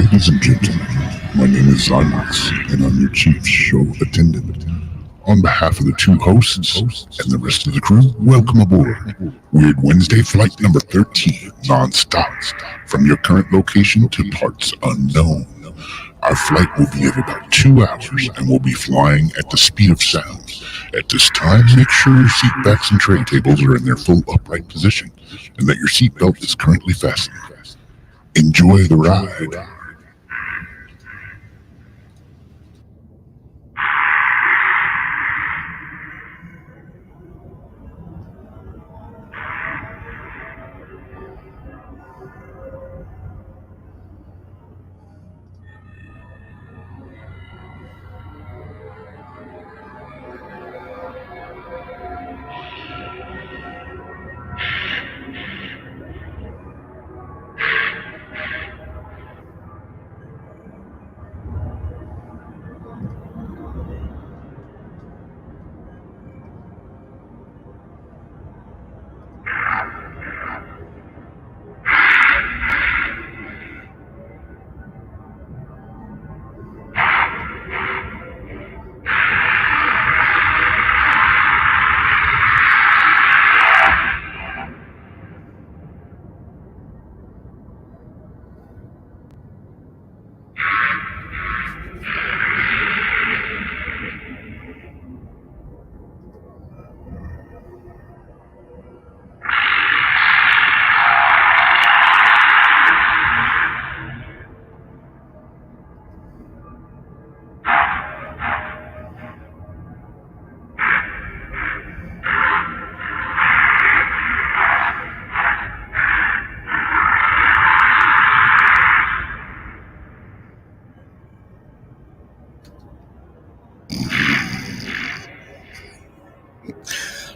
Ladies and gentlemen, my name is Zymox, and I'm your chief show attendant. On behalf of the two hosts and the rest of the crew, welcome aboard Weird Wednesday Flight number 13, non-stop, from your current location to parts unknown. Our flight will be of about 2 hours, and we'll be flying at the speed of sound. At this time, make sure your seat backs and tray tables are in their full upright position, and that your seatbelt is currently fastened. Enjoy the ride.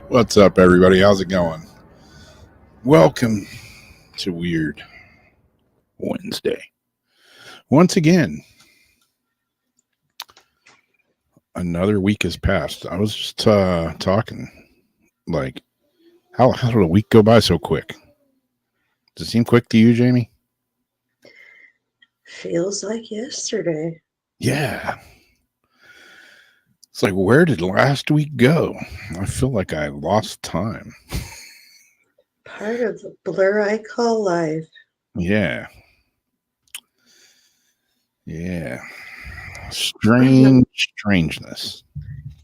What's up, everybody? How's it going? Welcome to Weird Wednesday. Once again, another week has passed. I was just talking, like, how did a week go by so quick? Does it seem quick to you, Jamie? Feels like yesterday. Yeah. It's like, where did last week go? I feel like I lost time. Part of the blur I call life. Yeah. Strangeness.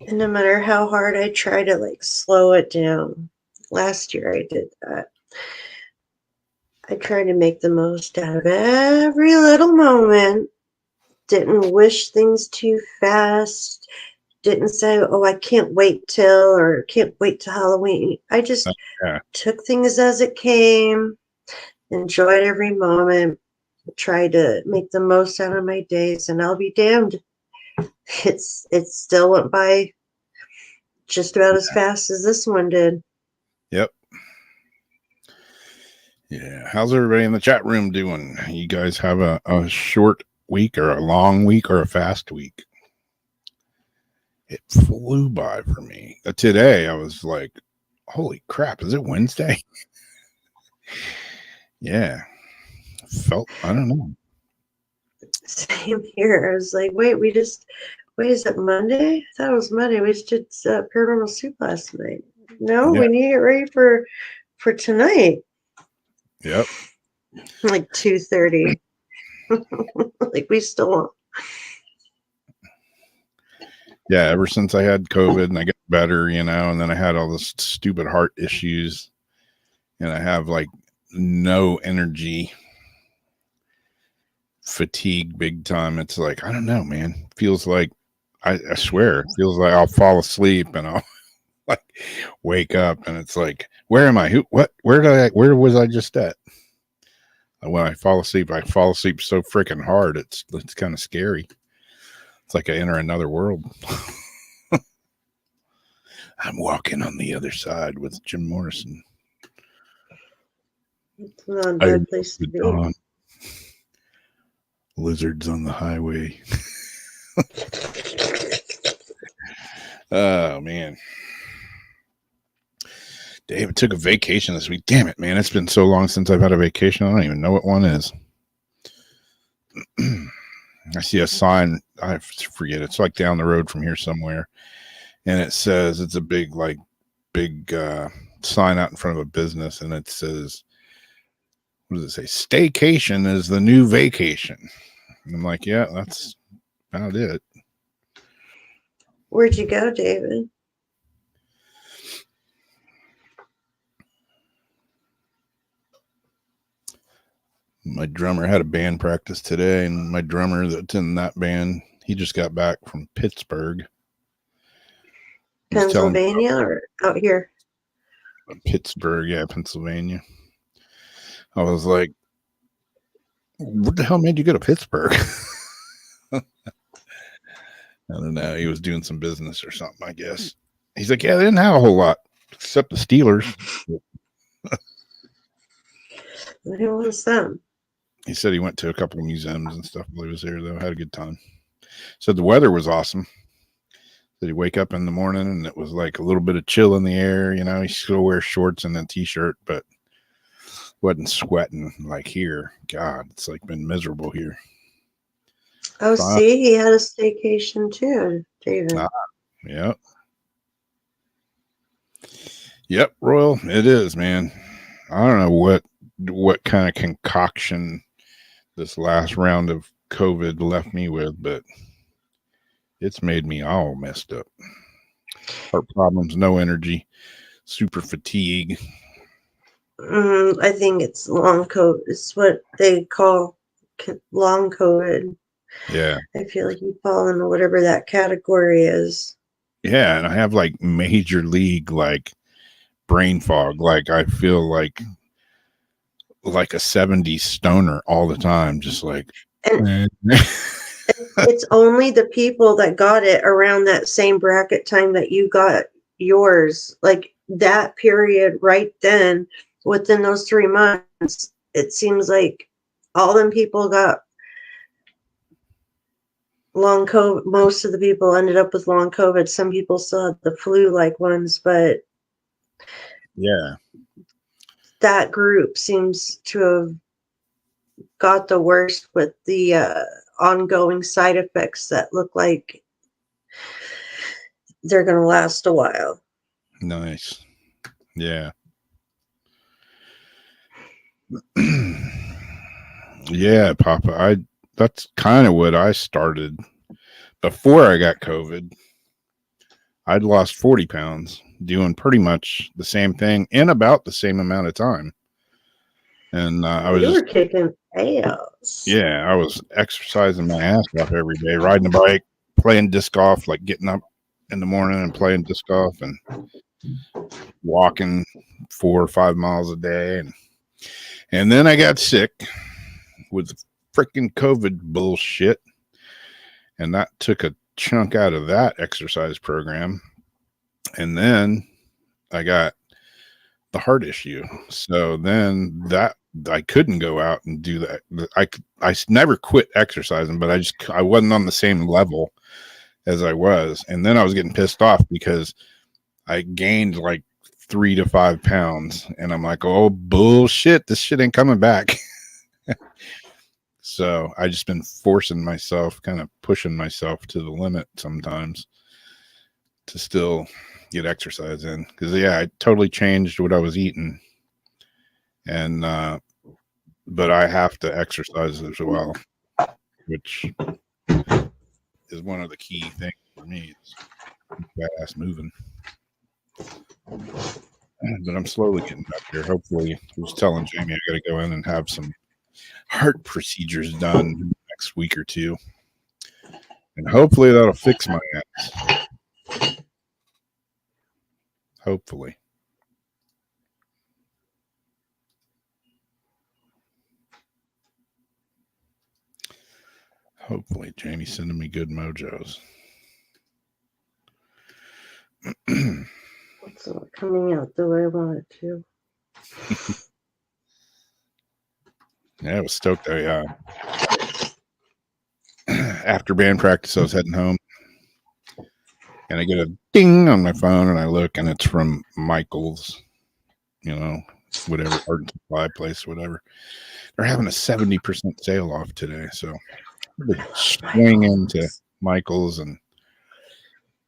And no matter how hard I try to slow it down, last year I did that. I tried to make the most out of every little moment. Didn't wish things too fast. Didn't say, oh, I can't wait till, or can't wait till Halloween. I just took things as it came, enjoyed every moment, tried to make the most out of my days, and I'll be damned. It still went by just about as fast as this one did. Yep. Yeah. How's everybody in the chat room doing? You guys have a short week or a long week or a fast week? It flew by for me. Today I was like, holy crap, is it Wednesday? Yeah. I don't know. Same here. I was like, wait, is it Monday? I thought it was Monday. We just did Paranormal Soup last night. No, yeah. We need to get ready for tonight. Yep. Like 2:30. Like we still want. Yeah, ever since I had COVID and I got better, and then I had all this stupid heart issues and I have like no energy, fatigue big time. It's like, I don't know, man. Feels like, I swear, it feels like I'll fall asleep and I'll like wake up and it's like, where am I? Where was I just at? When I fall asleep so freaking hard. It's kind of scary. It's like I enter another world. I'm walking on the other side with Jim Morrison. It's not a bad place to be. Dawn. Lizards on the highway. Oh, man. David took a vacation this week. Damn it, man. It's been so long since I've had a vacation. I don't even know what one is. I see a sign. I forget. It's like down the road from here somewhere, and it says it's a big sign out in front of a business, and it says, "What does it say? Staycation is the new vacation." And I'm like, yeah, that's about it. Where'd you go, David? My drummer had a band practice today, and my drummer that's in that band, he just got back from Pittsburgh. Pennsylvania or out here? Pittsburgh, yeah, Pennsylvania. I was like, what the hell made you go to Pittsburgh? I don't know. He was doing some business or something, I guess. He's like, yeah, they didn't have a whole lot except the Steelers. Who was them? He said he went to a couple of museums and stuff while he was there, though. Had a good time. Said the weather was awesome. Said he'd wake up in the morning and it was like a little bit of chill in the air. You know, he still wears shorts and a t-shirt, but wasn't sweating like here. God, it's like been miserable here. Oh, see, he had a staycation too, David. Yep. Yep, Royal, it is, man. I don't know what kind of concoction this last round of COVID left me with, but it's made me all messed up. Heart problems, no energy, super fatigue. I think it's long COVID. It's what they call long COVID. Yeah. I feel like you fall into whatever that category is. Yeah, and I have like major league like brain fog. Like I feel like a 70s stoner all the time, just like. And it's only the people that got it around that same bracket time that you got yours. Like that period right then, within those 3 months, it seems like all them people got long COVID. Most of the people ended up with long COVID. Some people still had the flu-like ones, but yeah, that group seems to have got the worst with the ongoing side effects that look like they're going to last a while. Nice. Yeah. Yeah, Papa. That's kind of what I started before I got COVID. I'd lost 40 pounds doing pretty much the same thing in about the same amount of time. And I was just kicking ass. Yeah, I was exercising my ass off every day, riding a bike, playing disc golf, like getting up in the morning and playing disc golf and walking 4 or 5 miles a day. And then I got sick with freaking COVID bullshit. And that took a chunk out of that exercise program. And then I got the heart issue. So then that I couldn't go out and do that. I never quit exercising, but I wasn't on the same level as I was. And then I was getting pissed off because I gained like 3 to 5 pounds. And I'm like, oh, bullshit. This shit ain't coming back. So I just been forcing myself, kind of pushing myself to the limit sometimes to still get exercise in. Because, yeah, I totally changed what I was eating. And, but I have to exercise as well, which is one of the key things for me. Is fast moving. But I'm slowly getting back there. Hopefully, I was telling Jamie I got to go in and have some heart procedures done in the next week or two. And hopefully that'll fix my ass. Hopefully. Hopefully, Jamie's sending me good mojos. It's not coming out the way I want it to. Yeah, I was stoked. After band practice, I was heading home. And I get a ding on my phone, and I look, and it's from Michael's, whatever art and supply place, whatever. They're having a 70% sale off today, so I'm gonna swing into Michael's and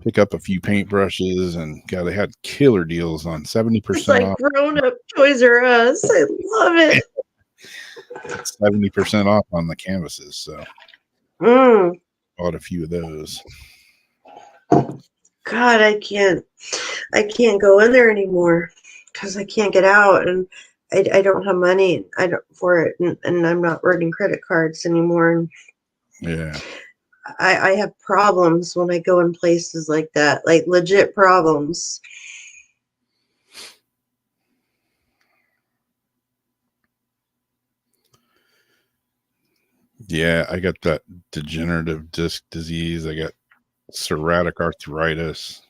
pick up a few paintbrushes, and God, they had killer deals on 70% It's like off. grown up Toys R Us. I love it. 70% off on the canvases, so bought a few of those. God, I can't go in there anymore because I can't get out, and I don't have money for it, and I'm not running credit cards anymore. And Yeah. I have problems when I go in places like that, like legit problems. Yeah, I got that degenerative disc disease. I got psoriatic arthritis.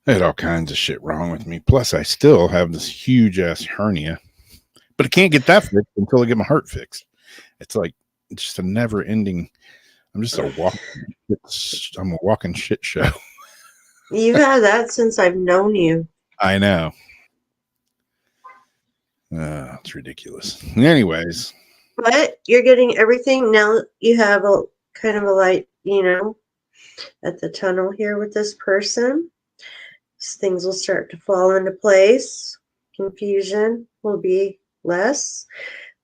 I had all kinds of shit wrong with me. Plus, I still have this huge ass hernia, but I can't get that fixed until I get my heart fixed. It's like just a never ending. I'm just a walking shit show. You've had that since I've known you. I know. It's ridiculous. Anyways. But you're getting everything now. You have a kind of a light, at the tunnel here with this person. Things will start to fall into place. Confusion will be less.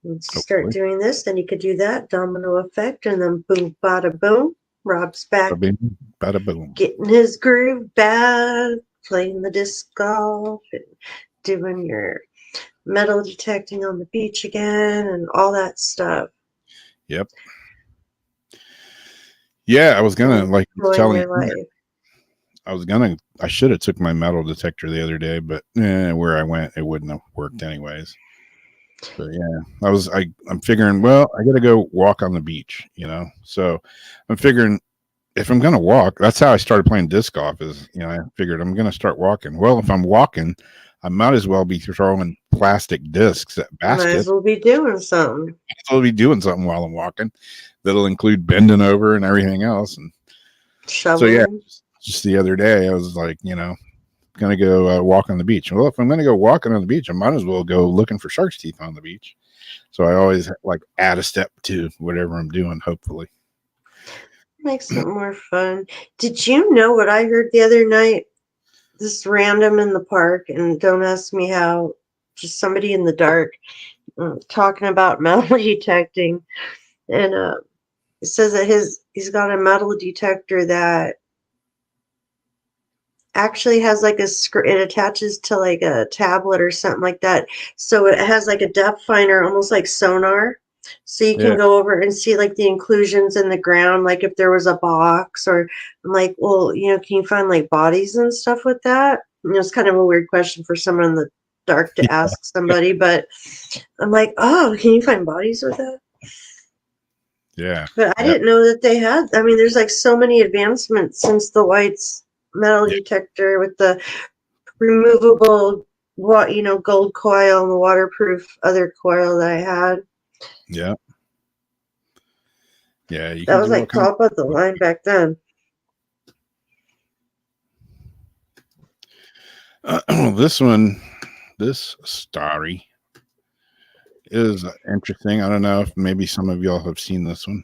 Once you start doing this, then you could do that domino effect, and then boom, bada boom. Rob's back, bada boom, getting his groove back, playing the disc golf, and doing your metal detecting on the beach again, and all that stuff. Yep. Yeah, I was gonna telling you. I should have took my metal detector the other day, but where I went, it wouldn't have worked anyways. But yeah, I'm figuring, well, I got to go walk on the beach, so I'm figuring if I'm going to walk, that's how I started playing disc golf is, I figured I'm going to start walking. Well, if I'm walking, I might as well be throwing plastic discs at baskets. Might as well be doing something. Might as well be doing something while I'm walking. That'll include bending over and everything else. And shoveling. So yeah, just the other day, I was like, going to go walk on the beach. Well, if I'm going to go walking on the beach, I might as well go looking for shark's teeth on the beach. So I always add a step to whatever I'm doing, hopefully. Makes it more fun. Did you know what I heard the other night? This random in the park, and don't ask me how, just somebody in the dark talking about metal detecting. And it says that he's got a metal detector that actually has it attaches to a tablet or something like that. So it has a depth finder, almost like sonar. So you can go over and see the inclusions in the ground, if there was a box, or I'm like, well, can you find bodies and stuff with that? It's kind of a weird question for someone in the dark to ask somebody, but I'm like, oh, can you find bodies with that? Yeah. But I didn't know that they had. I mean, there's so many advancements since the White's metal detector with the removable gold coil and the waterproof other coil that I had. Yeah that was top of the line back then. This story is interesting. I don't know if maybe some of y'all have seen this one.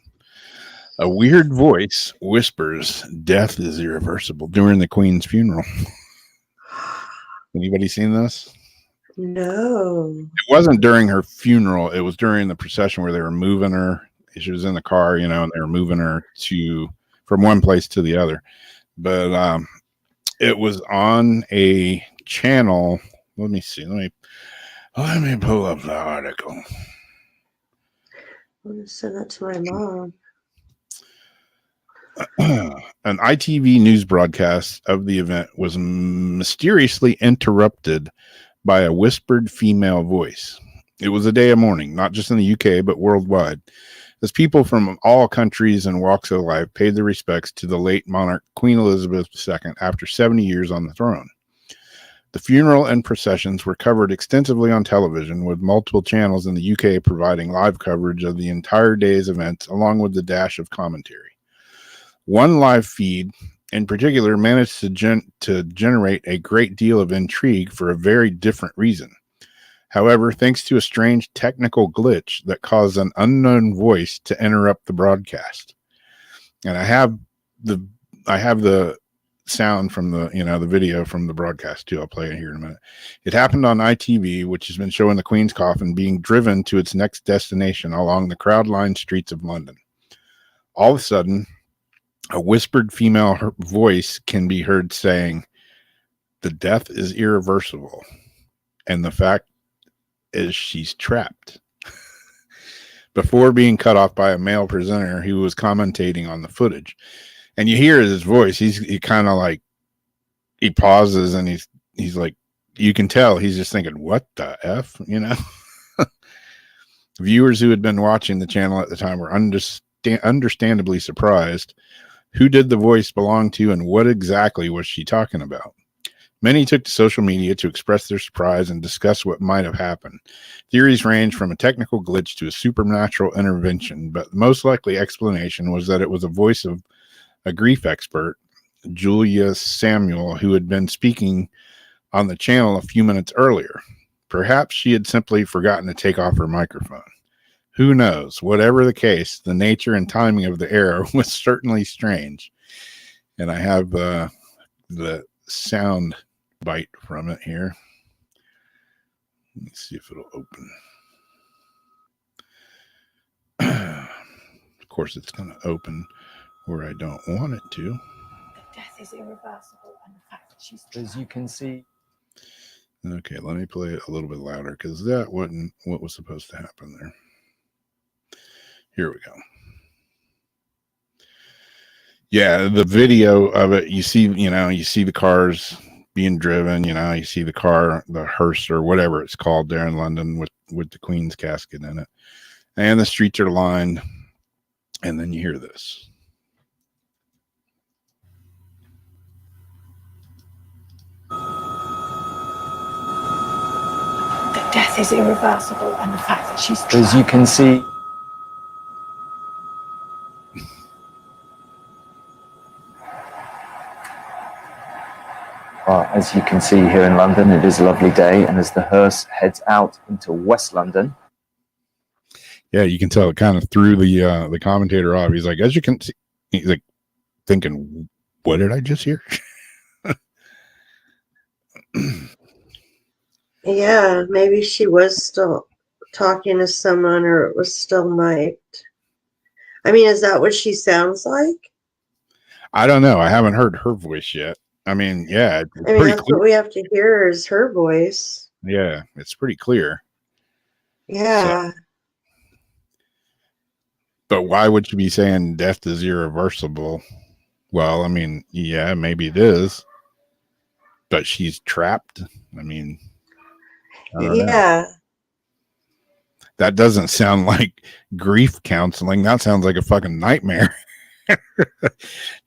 A weird voice whispers death is irreversible during the Queen's funeral. Anybody seen this? No. It wasn't during her funeral. It was during the procession where they were moving her. She was in the car, and they were moving her from one place to the other. But it was on a channel. Let me see. Let me pull up the article. I'm going to send that to my mom. An ITV news broadcast of the event was mysteriously interrupted by a whispered female voice. It was a day of mourning, not just in the UK, but worldwide, as people from all countries and walks of life paid their respects to the late monarch Queen Elizabeth II after 70 years on the throne. The funeral and processions were covered extensively on television, with multiple channels in the UK providing live coverage of the entire day's events, along with the dash of commentary. One live feed, in particular, managed to generate a great deal of intrigue for a very different reason. However, thanks to a strange technical glitch that caused an unknown voice to interrupt the broadcast. And I have the sound from the video from the broadcast too. I'll play it here in a minute. It happened on ITV, which has been showing the Queen's coffin being driven to its next destination along the crowd-lined streets of London. All of a sudden, a whispered female voice can be heard saying, "The death is irreversible, and the fact is she's trapped," before being cut off by a male presenter who was commentating on the footage. And you hear his voice. He kind of like, he pauses and he's like, you can tell he's just thinking, what the F, Viewers who had been watching the channel at the time were understandably surprised. Who did the voice belong to, and what exactly was she talking about? Many took to social media to express their surprise and discuss what might have happened. Theories range from a technical glitch to a supernatural intervention, but the most likely explanation was that it was a voice of a grief expert, Julia Samuel, who had been speaking on the channel a few minutes earlier. Perhaps she had simply forgotten to take off her microphone. Who knows? Whatever the case, the nature and timing of the error was certainly strange. And I have the sound bite from it here. Let me see if it'll open. Of course, it's going to open where I don't want it to. Death is irreversible, and the fact that she's, as you can see. Okay, let me play it a little bit louder because that wasn't what was supposed to happen there. Here we go. Yeah, the video of it, you see the cars being driven, you see the car, the hearse or whatever it's called there in London with the Queen's casket in it. And the streets are lined. And then you hear this. That death is irreversible, and the fact that she's, as you can see. As you can see here in London, it is a lovely day, and as the hearse heads out into West London. Yeah, you can tell it kind of threw the commentator off. He's like, as you can see, he's like thinking, what did I just hear? Yeah, maybe she was still talking to someone, or it was still mic'd. I mean, is that what she sounds like? I don't know. I haven't heard her voice yet. I mean, yeah. I mean, that's clear. What we have to hear is her voice. Yeah, it's pretty clear. Yeah. So, but why would she be saying death is irreversible? Well, I mean, yeah, maybe it is. But she's trapped. I mean, I don't know. That doesn't sound like grief counseling. That sounds like a fucking nightmare.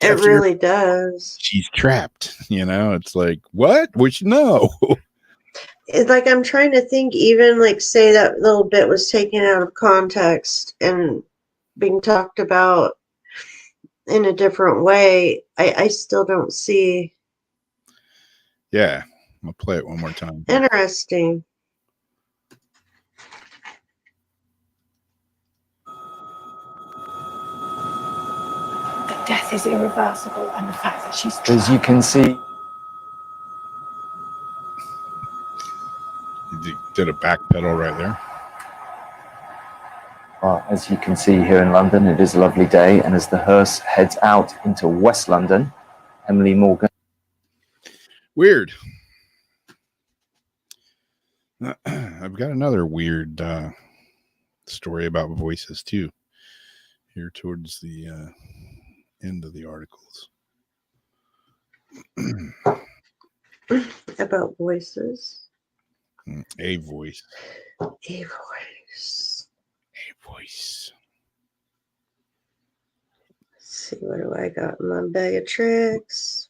It really does. She's trapped, it's like, what? Which no. It's like, I'm trying to think, even like say that little bit was taken out of context and being talked about in a different way. I still don't see. Yeah, I'll play it one more time. Interesting. Death is irreversible, and the fact that she's, as you can see. You did a back pedal right there. As you can see here in London, it is a lovely day, and as the hearse heads out into West London, Emily Morgan. Weird. I've got another weird story about voices too. Here towards the end of the articles. About voices. A voice. A voice. A voice. Let's see, what do I got in my bag of tricks?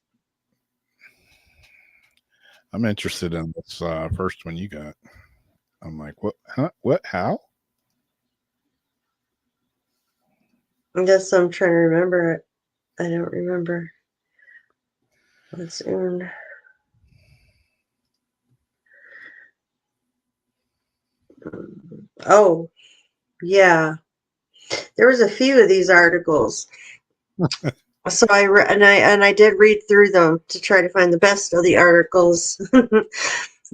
I'm interested in this first one you got. I'm like, what? Huh? What? How? I guess I'm trying to remember it. I don't remember. Let's Oh, yeah. There was a few of these articles. So I did read through them to try to find the best of the articles.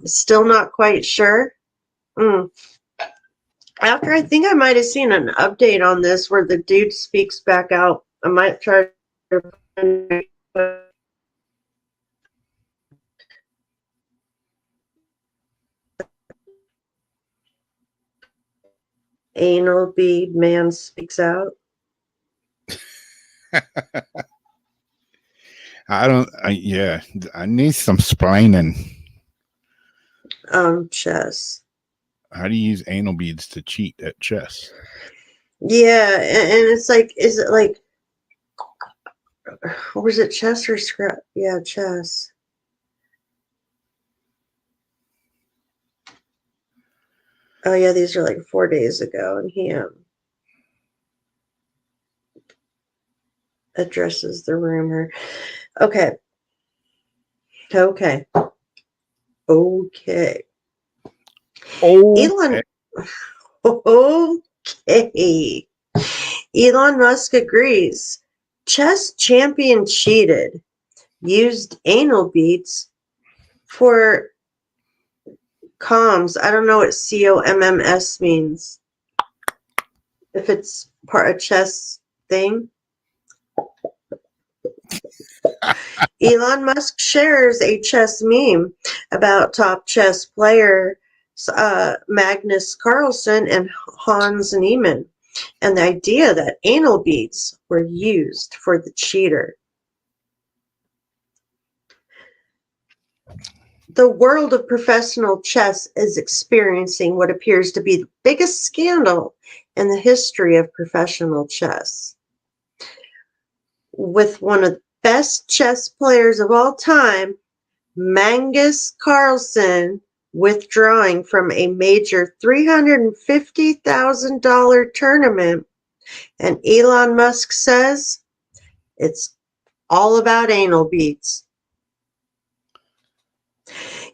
Still not quite sure. After I think I might have seen an update on this where the dude speaks back out. I might try to find anal bead man speaks out. I need some splaining. Chess. How do you use anal beads to cheat at chess? Yeah, and it's like, is it like, or was it chess or scrap? Yeah, chess. Oh yeah, these are like 4 days ago, and he addresses the rumor. Okay. Elon. Okay. Elon Musk agrees. Chess champion cheated. Used anal beads for comms. I don't know what COMMS means. If it's part of chess thing. Elon Musk shares a chess meme about top chess player Magnus Carlsen and Hans Niemann, and the idea that anal beads were used for the cheater. The world of professional chess is experiencing what appears to be the biggest scandal in the history of professional chess. With one of the best chess players of all time, Magnus Carlsen, withdrawing from a major $350,000 tournament, and Elon Musk says it's all about anal beads.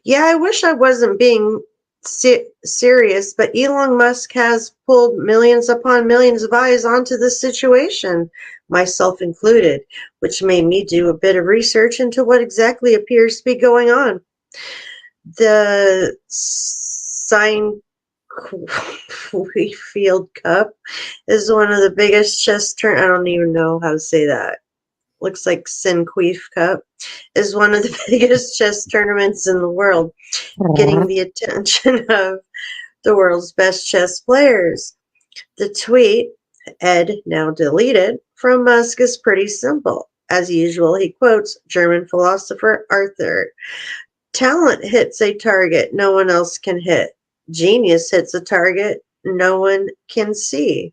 Yeah, I wish I wasn't being serious, but Elon Musk has pulled millions upon millions of eyes onto this situation, myself included, which made me do a bit of research into what exactly appears to be going on. The Field Cup is one of the biggest chess I don't even know how to say that. Looks like Sinqueef Cup is one of the biggest chess tournaments in the world, getting the attention of the world's best chess players. The tweet, Ed now deleted, from Musk is pretty simple. As usual, he quotes German philosopher Arthur. Talent hits a target no one else can hit. Genius hits a target no one can see.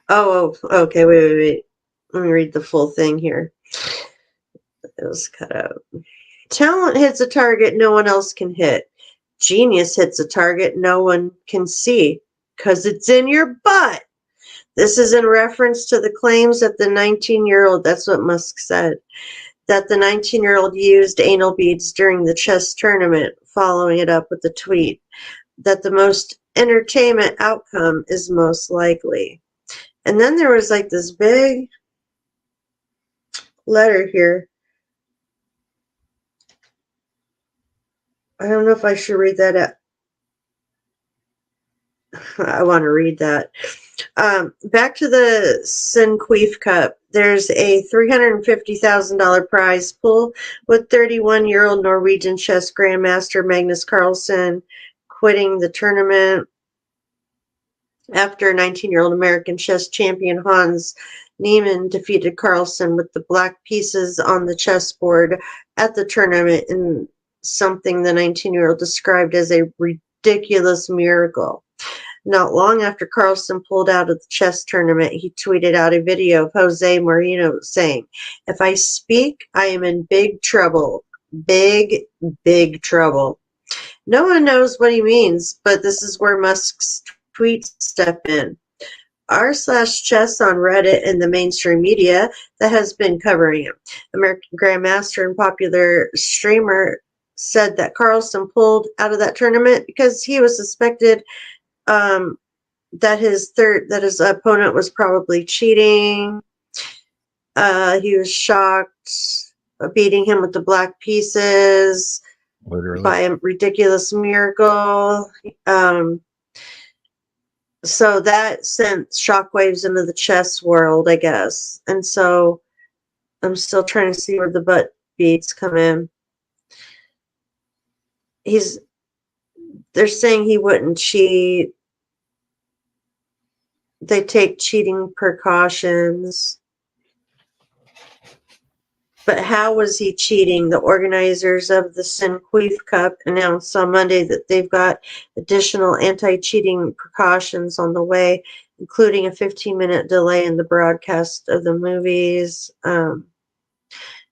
Okay, wait. Let me read the full thing here. It was cut out. Talent hits a target no one else can hit. Genius hits a target no one can see, 'cause it's in your butt. This is in reference to the claims that the 19-year-old, that's what Musk said, that the 19-year-old used anal beads during the chess tournament, following it up with the tweet that the most entertainment outcome is most likely. And then there was like this big letter here. I don't know if I should read that out. I want to read that. Back to the Sinqueef Cup. There's a $350,000 prize pool with 31-year-old Norwegian chess grandmaster Magnus Carlsen quitting the tournament after 19-year-old American chess champion Hans Niemann defeated Carlsen with the black pieces on the chessboard at the tournament in something the 19-year-old described as a ridiculous miracle. Not long after Carlsen pulled out of the chess tournament, he tweeted out a video of Jose Moreno saying, "If I speak, I am in big trouble. Big, big trouble." No one knows what he means, but this is where Musk's tweets step in. r/chess on Reddit and the mainstream media that has been covering him. American Grandmaster and popular streamer said that Carlson pulled out of that tournament because he was suspected that his opponent was probably cheating. He was shocked, beating him with the black pieces. Literally. By a ridiculous miracle. So that sent shockwaves into the chess world, I guess. And so I'm still trying to see where the butt beats come in. They're saying he wouldn't cheat. They take cheating precautions. But how was he cheating? The organizers of the Sinqueef Cup announced on Monday that they've got additional anti-cheating precautions on the way, including a 15-minute delay in the broadcast of the movies.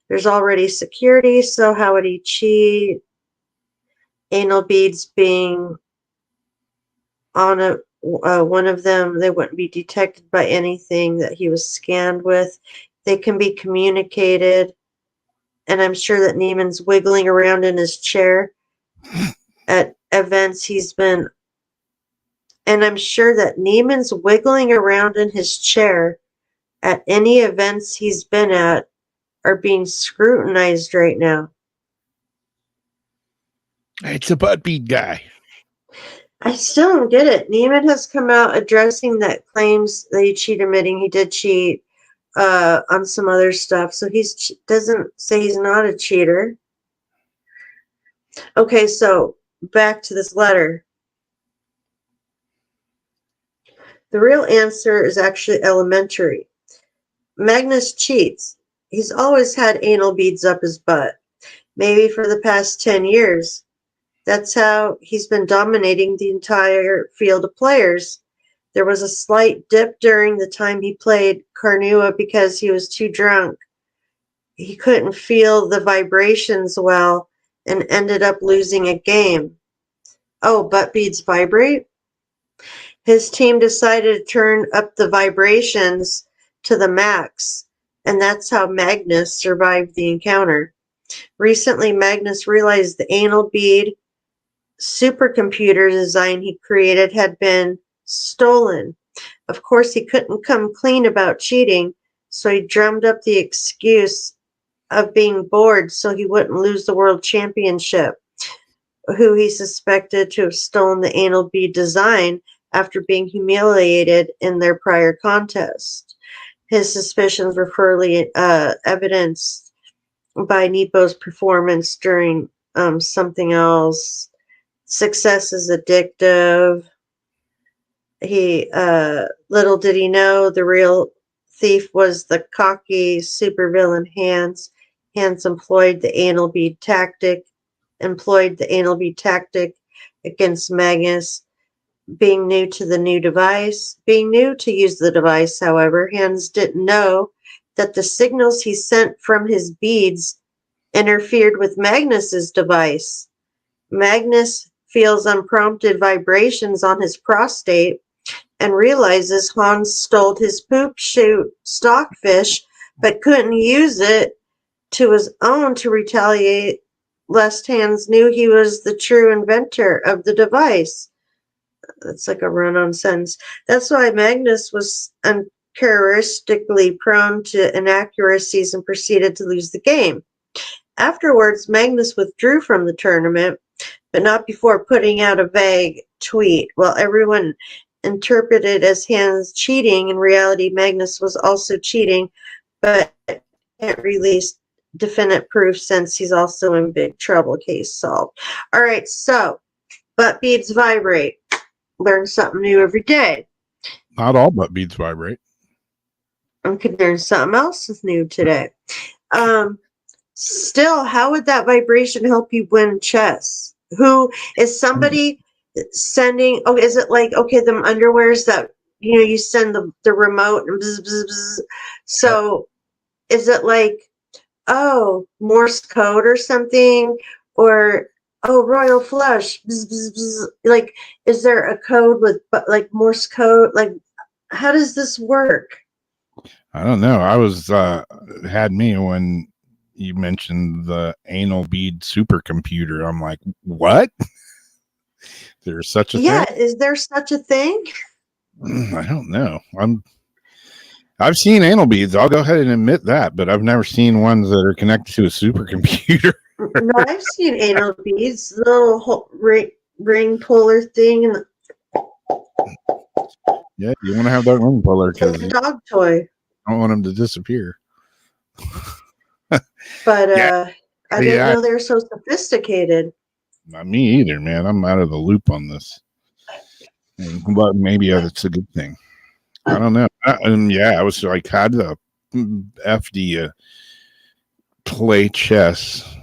There's already security, so how would he cheat? Anal beads being on one of them, they wouldn't be detected by anything that he was scanned with. They can be communicated. And I'm sure that Neiman's wiggling around in his chair at events he's been. And I'm sure that Neiman's wiggling around in his chair at any events he's been at are being scrutinized right now. It's a butt beat guy. I still don't get it. Neiman has come out addressing that claims that he cheated, admitting he did cheat on some other stuff. So he doesn't say he's not a cheater. Okay, so back to this letter. The real answer is actually elementary. Magnus cheats. He's always had anal beads up his butt. Maybe for the past 10 years. That's how he's been dominating the entire field of players. There was a slight dip during the time he played Carnua because he was too drunk. He couldn't feel the vibrations well and ended up losing a game. Oh, butt beads vibrate? His team decided to turn up the vibrations to the max, and that's how Magnus survived the encounter. Recently, Magnus realized the anal bead supercomputer design he created had been stolen. Of course, he couldn't come clean about cheating, so he drummed up the excuse of being bored so he wouldn't lose the world championship, who he suspected to have stolen the anal bead design after being humiliated in their prior contest. His suspicions were further evidenced by Nepo's performance during something else. Success is addictive. Little did he know the real thief was the cocky supervillain Hans. Hans employed the anal bead tactic against Magnus. Being new to use the device, however, Hans didn't know that the signals he sent from his beads interfered with Magnus's device. Magnus feels unprompted vibrations on his prostate and realizes Hans stole his poop chute stockfish but couldn't use it to his own to retaliate, lest Hans knew he was the true inventor of the device. That's like a run-on sentence. That's why Magnus was uncharacteristically prone to inaccuracies and proceeded to lose the game. Afterwards, Magnus withdrew from the tournament, but not before putting out a vague tweet. While everyone interpreted as Hans cheating, in reality, Magnus was also cheating, but can't release definite proof since he's also in big trouble. Case solved. All right, so butt beads vibrate. Learn something new every day. Not all butt beads vibrate. I could learn something else new today. Still, how would that vibration help you win chess? Who is somebody sending? Oh, is it like, okay, them underwears that, you send the remote and bzz, bzz, bzz. So is it like, oh, Morse code or something? Or, oh, royal flush. Bzz, bzz, bzz. Like, is there a code with like Morse code? Like, how does this work? I don't know. I was had me when you mentioned the anal bead supercomputer. I'm like, what? There's such a thing? Is there such a thing? I don't know. I've seen anal beads. I'll go ahead and admit that, but I've never seen ones that are connected to a supercomputer. No, I've seen anal beads, the little ring puller thing, and Yeah, you want to have that ring puller it's like because a you dog toy. don't want them to disappear. But Yeah. I didn't know they were so sophisticated. Not me either, man. I'm out of the loop on this. But maybe it's a good thing. I don't know. I was like, had the FD play chess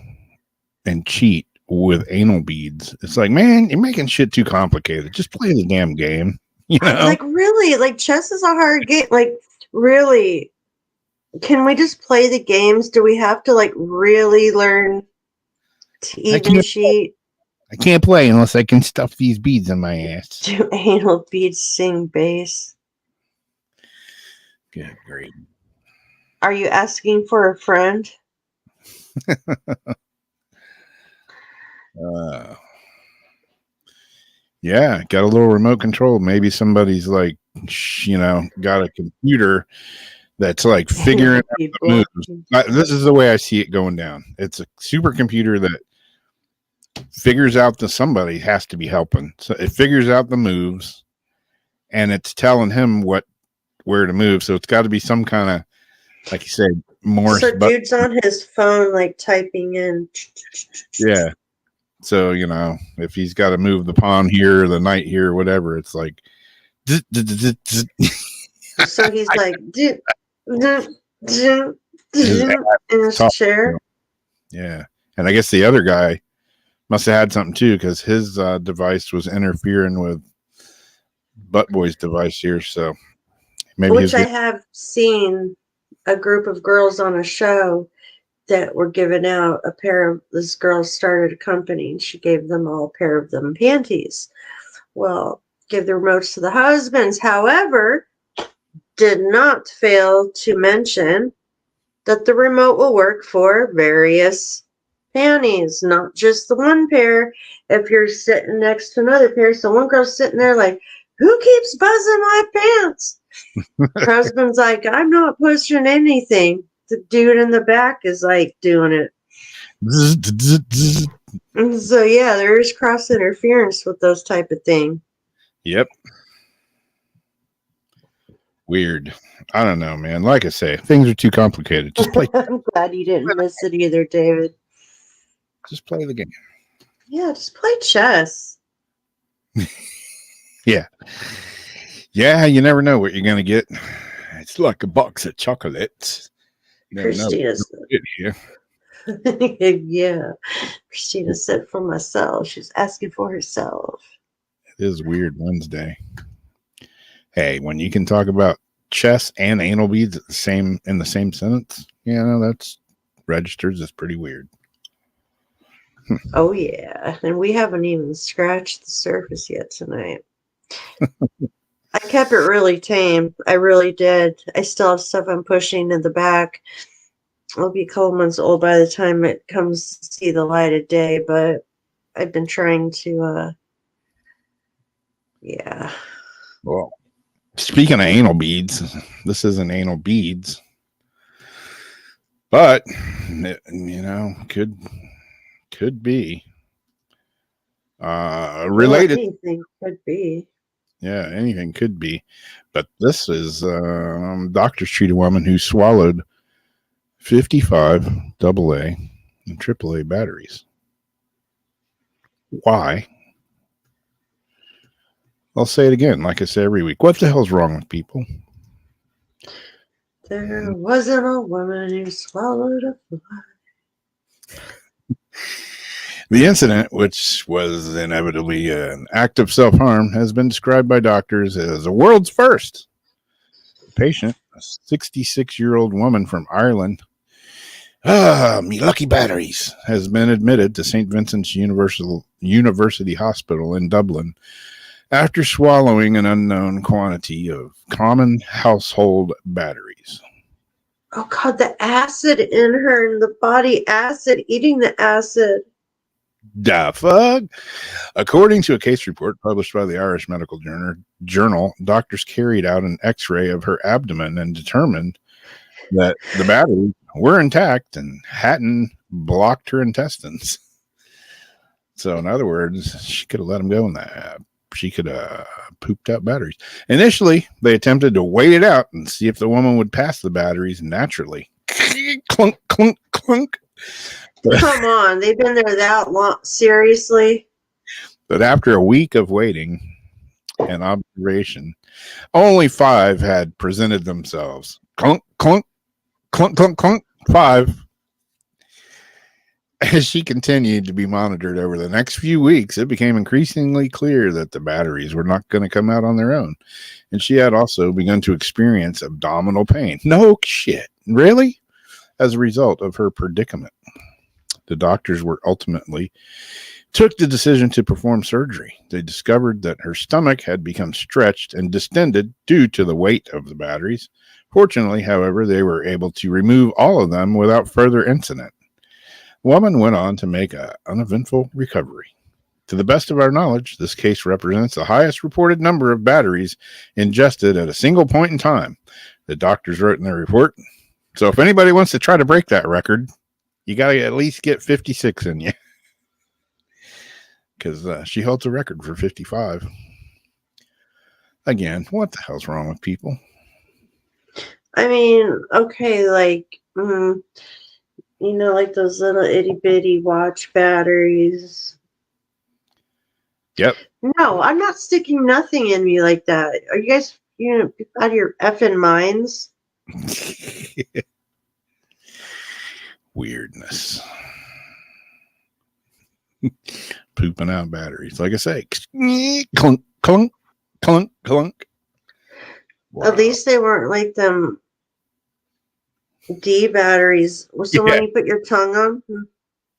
and cheat with anal beads. It's like, man, you're making shit too complicated. Just play the damn game. You know? Like, really? Like, chess is a hard game. Like, really? Can we just play the games? Do we have to, like, really learn to even cheat? I can't play unless I can stuff these beads in my ass. Do anal beads sing bass? Good grief. Are you asking for a friend? Yeah, got a little remote control. Maybe somebody's like, got a computer that's like figuring out the moves. This is the way I see it going down. It's a supercomputer that figures out that somebody has to be helping. So it figures out the moves and it's telling him where to move. So it's got to be some kind of, like you said, Morse. So dude's on his phone, like typing in. Yeah. So, if he's got to move the pawn here, or the knight here, or whatever, it's like. So he's like, in his chair. Yeah. And I guess the other guy must have had something too, because his device was interfering with Butt Boy's device here. So maybe. Which I have seen a group of girls on a show that were given out a pair of, this girl started a company and she gave them all a pair of them panties. Well, give the remotes to the husbands. However, did not fail to mention that the remote will work for various panties, not just the one pair. If you're sitting next to another pair, so one girl's sitting there like, who keeps buzzing my pants? Her husband's like, I'm not pushing anything. The dude in the back is like doing it. And so yeah, there is cross interference with those type of thing. Yep. Weird. I don't know, man. Like I say, things are too complicated. Just play. I'm glad you didn't miss it either, David. Just play the game. Yeah, just play chess. Yeah. Yeah, you never know what you're going to get. It's like a box of chocolates. Christina said. Yeah. Christina said for myself. She's asking for herself. It is Weird Wednesday. Hey, when you can talk about chess and anal beads in the same sentence, that's registers as pretty weird. Oh yeah. And we haven't even scratched the surface yet tonight. I kept it really tame. I really did. I still have stuff I'm pushing in the back. It'll be a couple months old by the time it comes to see the light of day, but I've been trying to, yeah. Well, speaking of anal beads, this isn't anal beads, but, could be. Related. Well, anything could be. Yeah, anything could be. But this is doctors treat a woman who swallowed 55 AA and AAA batteries. Why? I'll say it again, like I say every week. What the hell's wrong with people? There wasn't a woman who swallowed a fly. The incident, which was inevitably an act of self-harm, has been described by doctors as a world's first. The patient, a 66-year-old woman from Ireland, me lucky batteries, has been admitted to St. Vincent's University Hospital in Dublin after swallowing an unknown quantity of common household batteries. Oh God, the acid in her and the body acid, eating the acid. Da fuck? According to a case report published by the Irish Medical Journal, doctors carried out an x-ray of her abdomen and determined that the batteries were intact and hadn't blocked her intestines. So, in other words, she could have let them go in that. She could have pooped out batteries. Initially, they attempted to wait it out and see if the woman would pass the batteries naturally. Clunk, clunk, clunk. Come on, they've been there that long. Seriously? But after a week of waiting and observation, only 5 had presented themselves. Clunk, clunk, clunk, clunk, clunk. 5. As she continued to be monitored over the next few weeks, it became increasingly clear that the batteries were not going to come out on their own. And she had also begun to experience abdominal pain. No shit. Really? As a result of her predicament. The doctors were ultimately took the decision to perform surgery. They discovered that her stomach had become stretched and distended due to the weight of the batteries. Fortunately, however, they were able to remove all of them without further incident. The woman went on to make an uneventful recovery. To the best of our knowledge, this case represents the highest reported number of batteries ingested at a single point in time, the doctors wrote in their report. So if anybody wants to try to break that record, you got to at least get 56 in you. Because she holds a record for 55. Again, what the hell's wrong with people? I mean, okay, like, you know, like those little itty bitty watch batteries. Yep. No, I'm not sticking nothing in me like that. Are you guys, out of your effing minds? Weirdness. Pooping out batteries. Like I say, clunk, clunk, clunk, clunk. Wow. At least they weren't like them D batteries. Was the one you put your tongue on?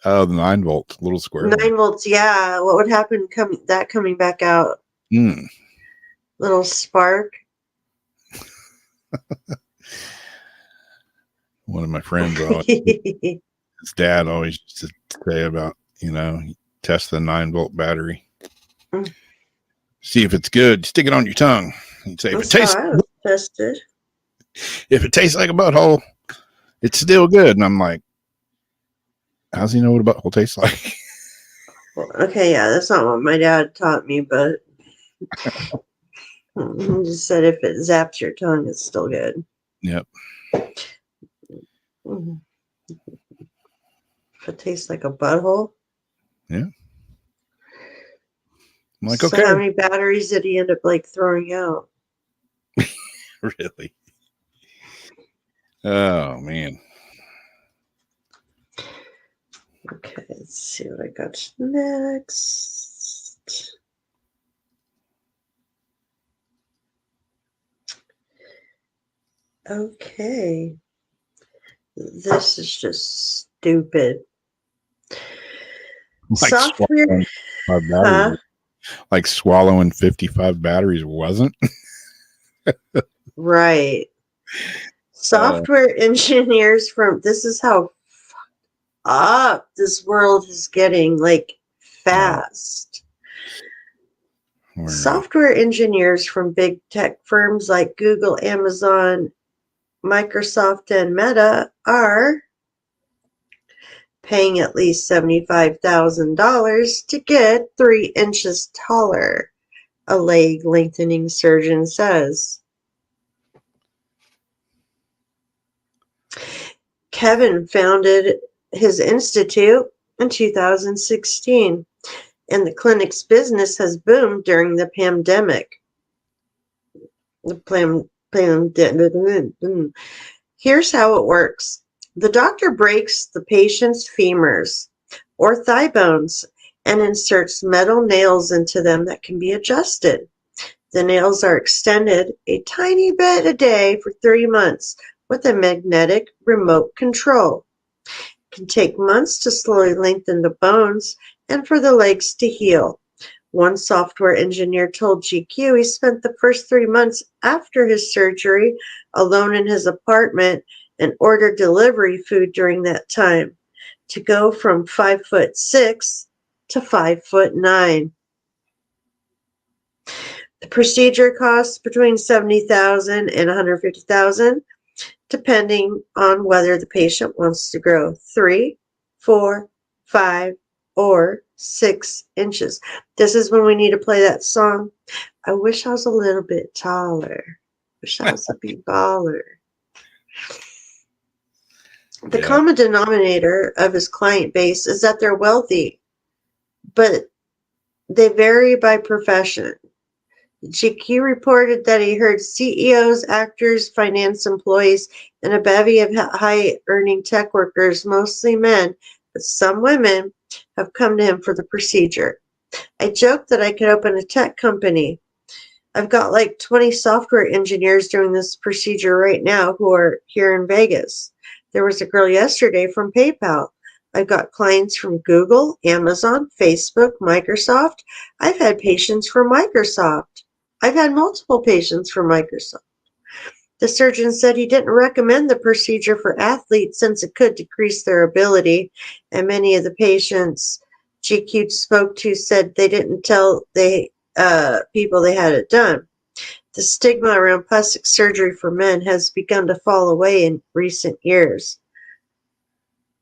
Oh, the 9 volt little square. 9 volts, yeah. What would happen coming back out? Little spark. One of my friends, his dad always used to say about, test the 9 volt battery. See if it's good. Stick it on your tongue. He'd say, if it tastes like a butthole, it's still good. And I'm like, how's he know what a butthole tastes like? Well, okay, yeah, that's not what my dad taught me, but he just said if it zaps your tongue, it's still good. Yep. If it tastes like a butthole? Yeah. I'm like, so okay. how many batteries did he end up throwing out? Really? Oh, man. Okay, let's see what I got next. Okay. This is just stupid. Software. Like swallowing 55 batteries wasn't? Right. Software engineers this is how up this world is getting fast. Software engineers from big tech firms like Google, Amazon, Microsoft, and Meta are paying at least $75,000 to get 3 inches taller, a leg lengthening surgeon says. Kevin founded his institute in 2016, and the clinic's business has boomed during the pandemic. Here's how it works. The doctor breaks the patient's femurs or thigh bones and inserts metal nails into them that can be adjusted. The nails are extended a tiny bit a day for 3 months with a magnetic remote control. It can take months to slowly lengthen the bones and for the legs to heal. One software engineer told GQ he spent the first 3 months after his surgery alone in his apartment and order delivery food during that time to go from 5'6" to 5'9". The procedure costs between $70,000 and $150,000, depending on whether the patient wants to grow 3, 4, 5, or 6 inches. This is when we need to play that song. I wish I was a little bit taller. Wish I was a big baller. The common denominator of his client base is that they're wealthy, but they vary by profession. GQ reported that he heard CEOs, actors, finance employees, and a bevy of high-earning tech workers, mostly men, but some women, have come to him for the procedure. I joked that I could open a tech company. I've got like 20 software engineers doing this procedure right now who are here in Vegas. There was a girl yesterday from PayPal. I've got clients from Google, Amazon, Facebook, Microsoft. I've had patients from Microsoft. I've had multiple patients from Microsoft. The surgeon said he didn't recommend the procedure for athletes since it could decrease their ability, and many of the patients GQ spoke to said they didn't tell people they had it done. The stigma around plastic surgery for men has begun to fall away in recent years.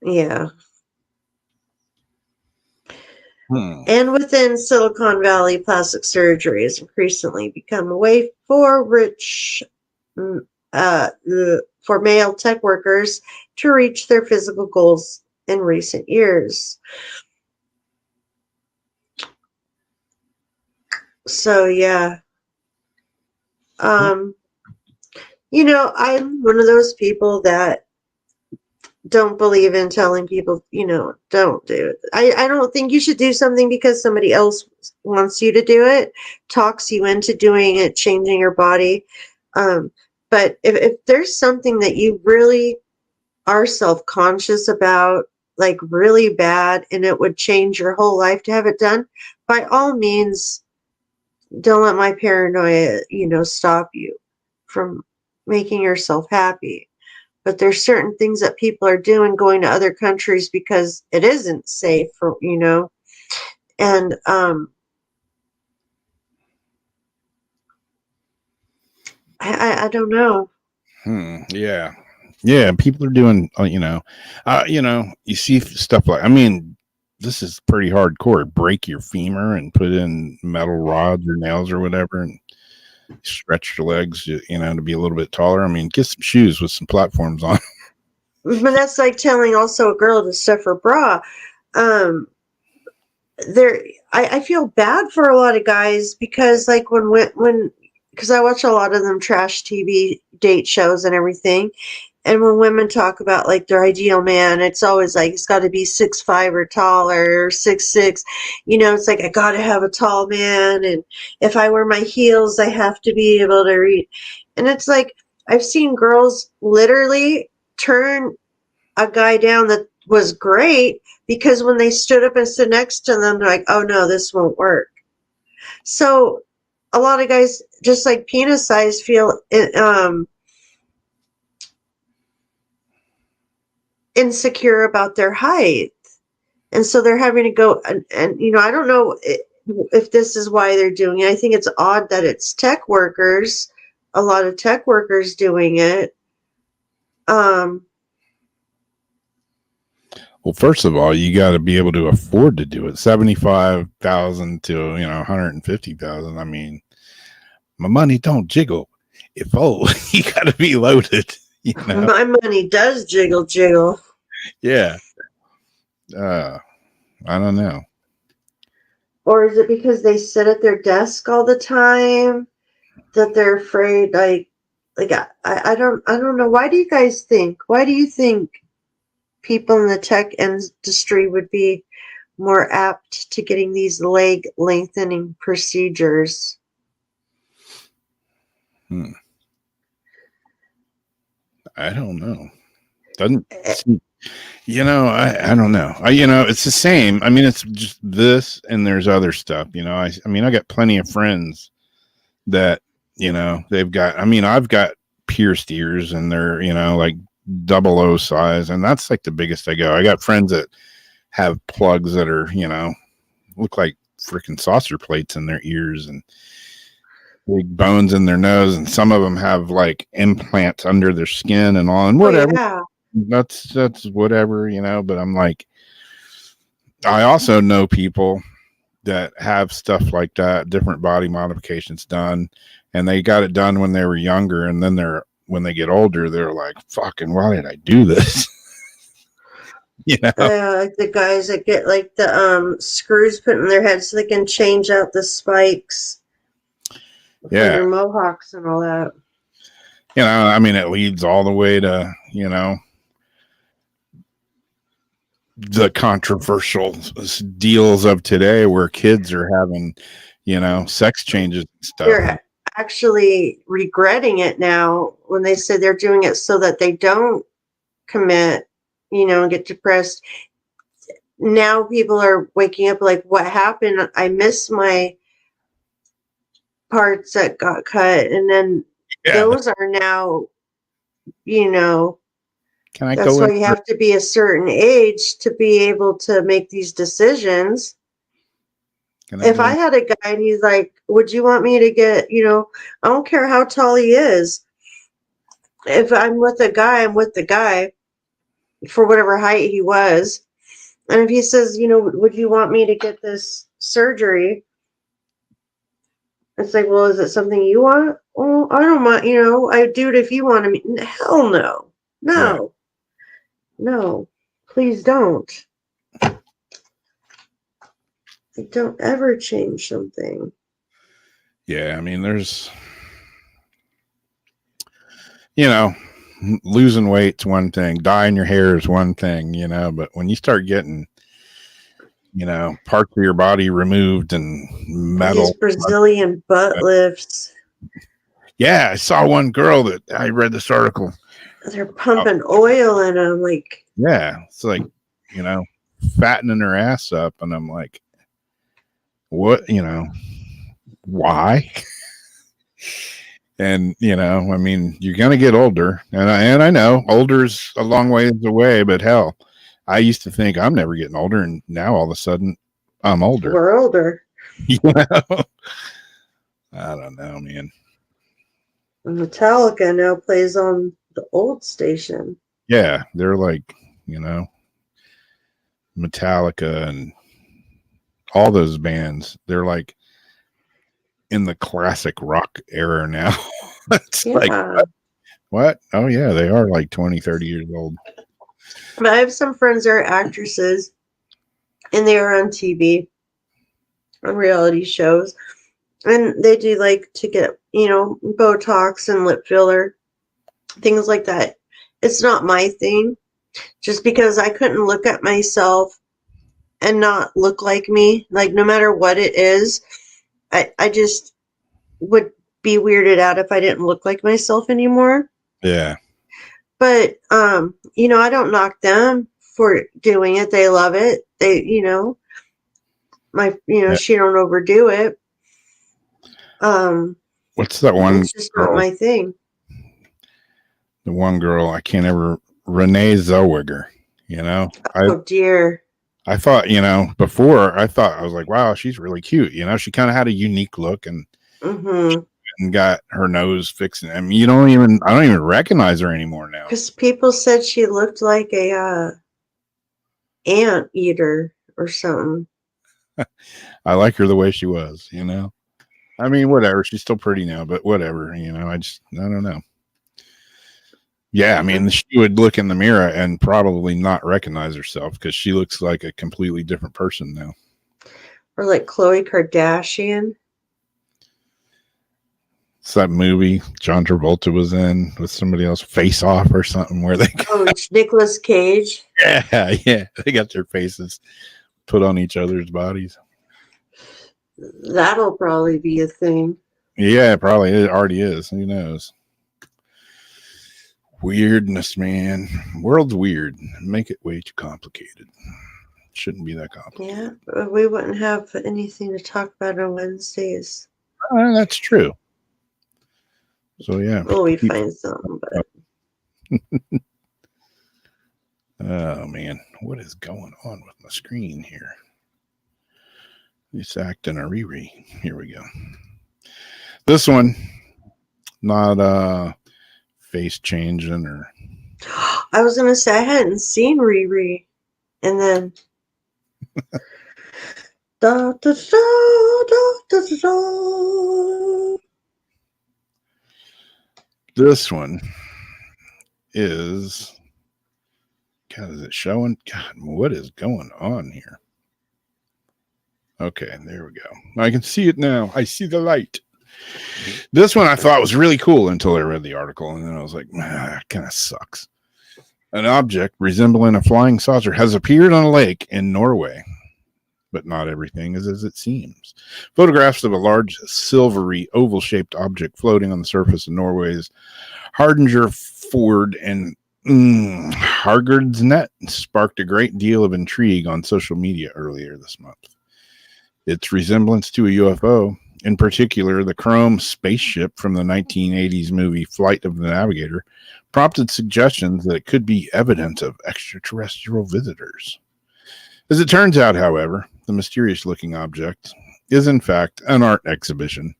Yeah. And within Silicon Valley, plastic surgery has increasingly become a way for for male tech workers to reach their physical goals in recent years. So yeah. You know, I'm one of those people that don't believe in telling people, you know, don't do it. I don't think you should do something because somebody else wants you to do it, talks you into doing it, changing your body. But if there's something that you really are self-conscious about, like really bad, and it would change your whole life to have it done, by all means, don't let my paranoia, you know, stop you from making yourself happy. But there's certain things that people are doing, going to other countries because it isn't safe, for, you know, and I don't know. Yeah. People are doing, you see stuff like, I mean, this is pretty hardcore. Break your femur and put in metal rods or nails or whatever, and stretch your legs, you know, to be a little bit taller. I mean, get some shoes with some platforms on. But that's like telling also a girl to stuff her bra. I feel bad for a lot of guys because, like, because I watch a lot of them trash TV date shows and everything, and when women talk about like their ideal man, it's always like it's got to be 6'5" or taller, or 6'6". You know, it's like I got to have a tall man, and if I wear my heels, I have to be able to read. And it's like I've seen girls literally turn a guy down that was great because when they stood up and stood next to them, they're like, "Oh no, this won't work." So a lot of guys, just like penis size, feel insecure about their height, and so they're having to go and you know, I don't know if this is why they're doing it. I think it's odd that it's tech workers, a lot of tech workers doing it. Well, first of all, you got to be able to afford to do it. 75,000 to, you know, 150,000. I mean, my money don't jiggle. You got to be loaded. You know? My money does jiggle. Yeah. I don't know. Or is it because they sit at their desk all the time that they're afraid? Like I don't know. Why do you guys think? Why do you think people in the tech industry would be more apt to getting these leg lengthening procedures? I don't know. Doesn't seem, you know, I don't know. You know, it's the same. I mean, it's just this and there's other stuff, you know. I mean, I got plenty of friends that, you know, they've got, I mean, I've got pierced ears and they're, you know, like double O size, and that's like the biggest I go. I got friends that have plugs that are, look like freaking saucer plates in their ears and big bones in their nose, and some of them have like implants under their skin and all, and whatever. Oh, yeah. That's whatever, but I'm like, I also know people that have stuff like that, different body modifications done, and they got it done when they were younger, and then when they get older, they're like, fucking, why did I do this? Like the guys that get like the screws put in their head so they can change out the spikes for their mohawks and all that. I mean, it leads all the way to, the controversial deals of today where kids are having, sex changes and stuff. They're actually regretting it now when they say they're doing it so that they don't commit, and get depressed. Now people are waking up like, what happened? I missed my parts that got cut. And then those are now, Can I that's go why in you have to be a certain age to be able to make these decisions. If I had a guy and he's like, would you want me to get, I don't care how tall he is. If I'm with a guy, I'm with the guy for whatever height he was. And if he says, would you want me to get this surgery? It's like, well, is it something you want? Well, I don't mind, I do it if you want me. Hell no. No. No. Please don't. Don't ever change something. Yeah, I mean, there's, losing weight's one thing, dyeing your hair is one thing, but when you start getting, parts of your body removed and metal. These Brazilian butt lifts. Yeah, I saw one girl that I read this article. They're pumping oil in them, like. Yeah, it's like, fattening her ass up, and I'm like, what, why? And I mean, you're gonna get older, and I know older's a long ways away, but hell, I used to think I'm never getting older, and now all of a sudden I'm older. We're older. I don't know, man. Metallica now plays on the old station. Yeah, they're like, Metallica and all those bands, they're like in the classic rock era now. It's like, what? Oh yeah, they are like 20, 30 years old. But I have some friends that are actresses, and they are on TV, on reality shows, and they do like to get, Botox and lip filler, things like that. It's not my thing, just because I couldn't look at myself and not look like me. Like, no matter what it is, I just would be weirded out if I didn't look like myself anymore. Yeah. But, I don't knock them for doing it. They love it. They, she don't overdo it. What's that one? It's just not my thing. The one girl, I can't ever, Renee Zellweger, Oh, dear. I thought, before I was like, wow, she's really cute. She kind of had a unique look and got her nose fixed. I mean, I don't even recognize her anymore now. Because people said she looked like a ant eater or something. I like her the way she was, I mean, whatever. She's still pretty now, but whatever, I don't know. Yeah, I mean, she would look in the mirror and probably not recognize herself because she looks like a completely different person now. Or like Khloe Kardashian. It's that movie John Travolta was in with somebody else, Face Off or something, where they it's Nicolas Cage. Yeah, they got their faces put on each other's bodies. That'll probably be a thing. Yeah, probably it already is. Who knows? Weirdness, man. World's weird. Make it way too complicated. Shouldn't be that complicated. Yeah, we wouldn't have anything to talk about on Wednesdays. That's true. So yeah. Well, we find something, but Oh man, what is going on with my screen here? It's acting a Riri. Here we go. This one, not face changing or. I was gonna say I hadn't seen Riri, and then da, da, da, da, da, da, da. This one is. God, is it showing? God, what is going on here? Okay, there we go. I can see it now. I see the light. This one I thought was really cool until I read the article, and then I was like, that kind of sucks. An object resembling a flying saucer has appeared on a lake in Norway, but not everything is as it seems. Photographs of a large silvery oval-shaped object floating on the surface of Norway's Ford and Hargard's net sparked a great deal of intrigue on social media earlier this month. Its resemblance to a UFO, in particular the chrome spaceship from the 1980s movie Flight of the Navigator, prompted suggestions that it could be evidence of extraterrestrial visitors. As it turns out, however, the mysterious-looking object is in fact an art exhibition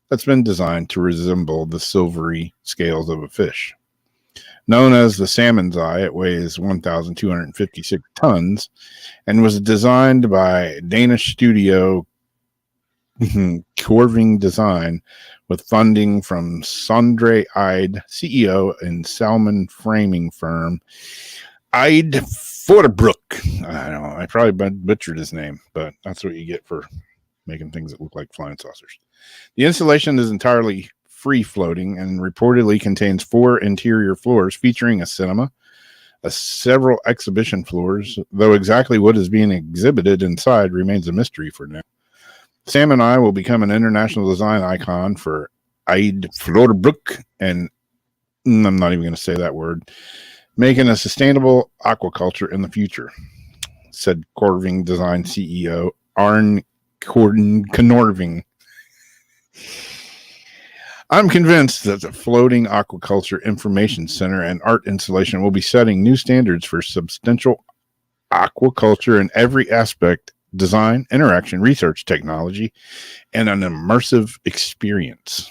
that's been designed to resemble the silvery scales of a fish. Known as the salmon's eye, it weighs 1,256 tons and was designed by Danish studio Corving Design with funding from Sondre Eid, CEO and salmon framing firm Eid Forbrook. I don't know. I probably butchered his name, but that's what you get for making things that look like flying saucers. The installation is entirely free-floating and reportedly contains 4 interior floors featuring a cinema, several exhibition floors, though exactly what is being exhibited inside remains a mystery for now. Salmon Eye will become an international design icon for Eid Florbrook, and I'm not even going to say that word, making a sustainable aquaculture in the future, said Corving Design CEO Arne Knorving. I'm convinced that the floating aquaculture information center and art installation will be setting new standards for substantial aquaculture in every aspect: design, interaction, research, technology, and an immersive experience.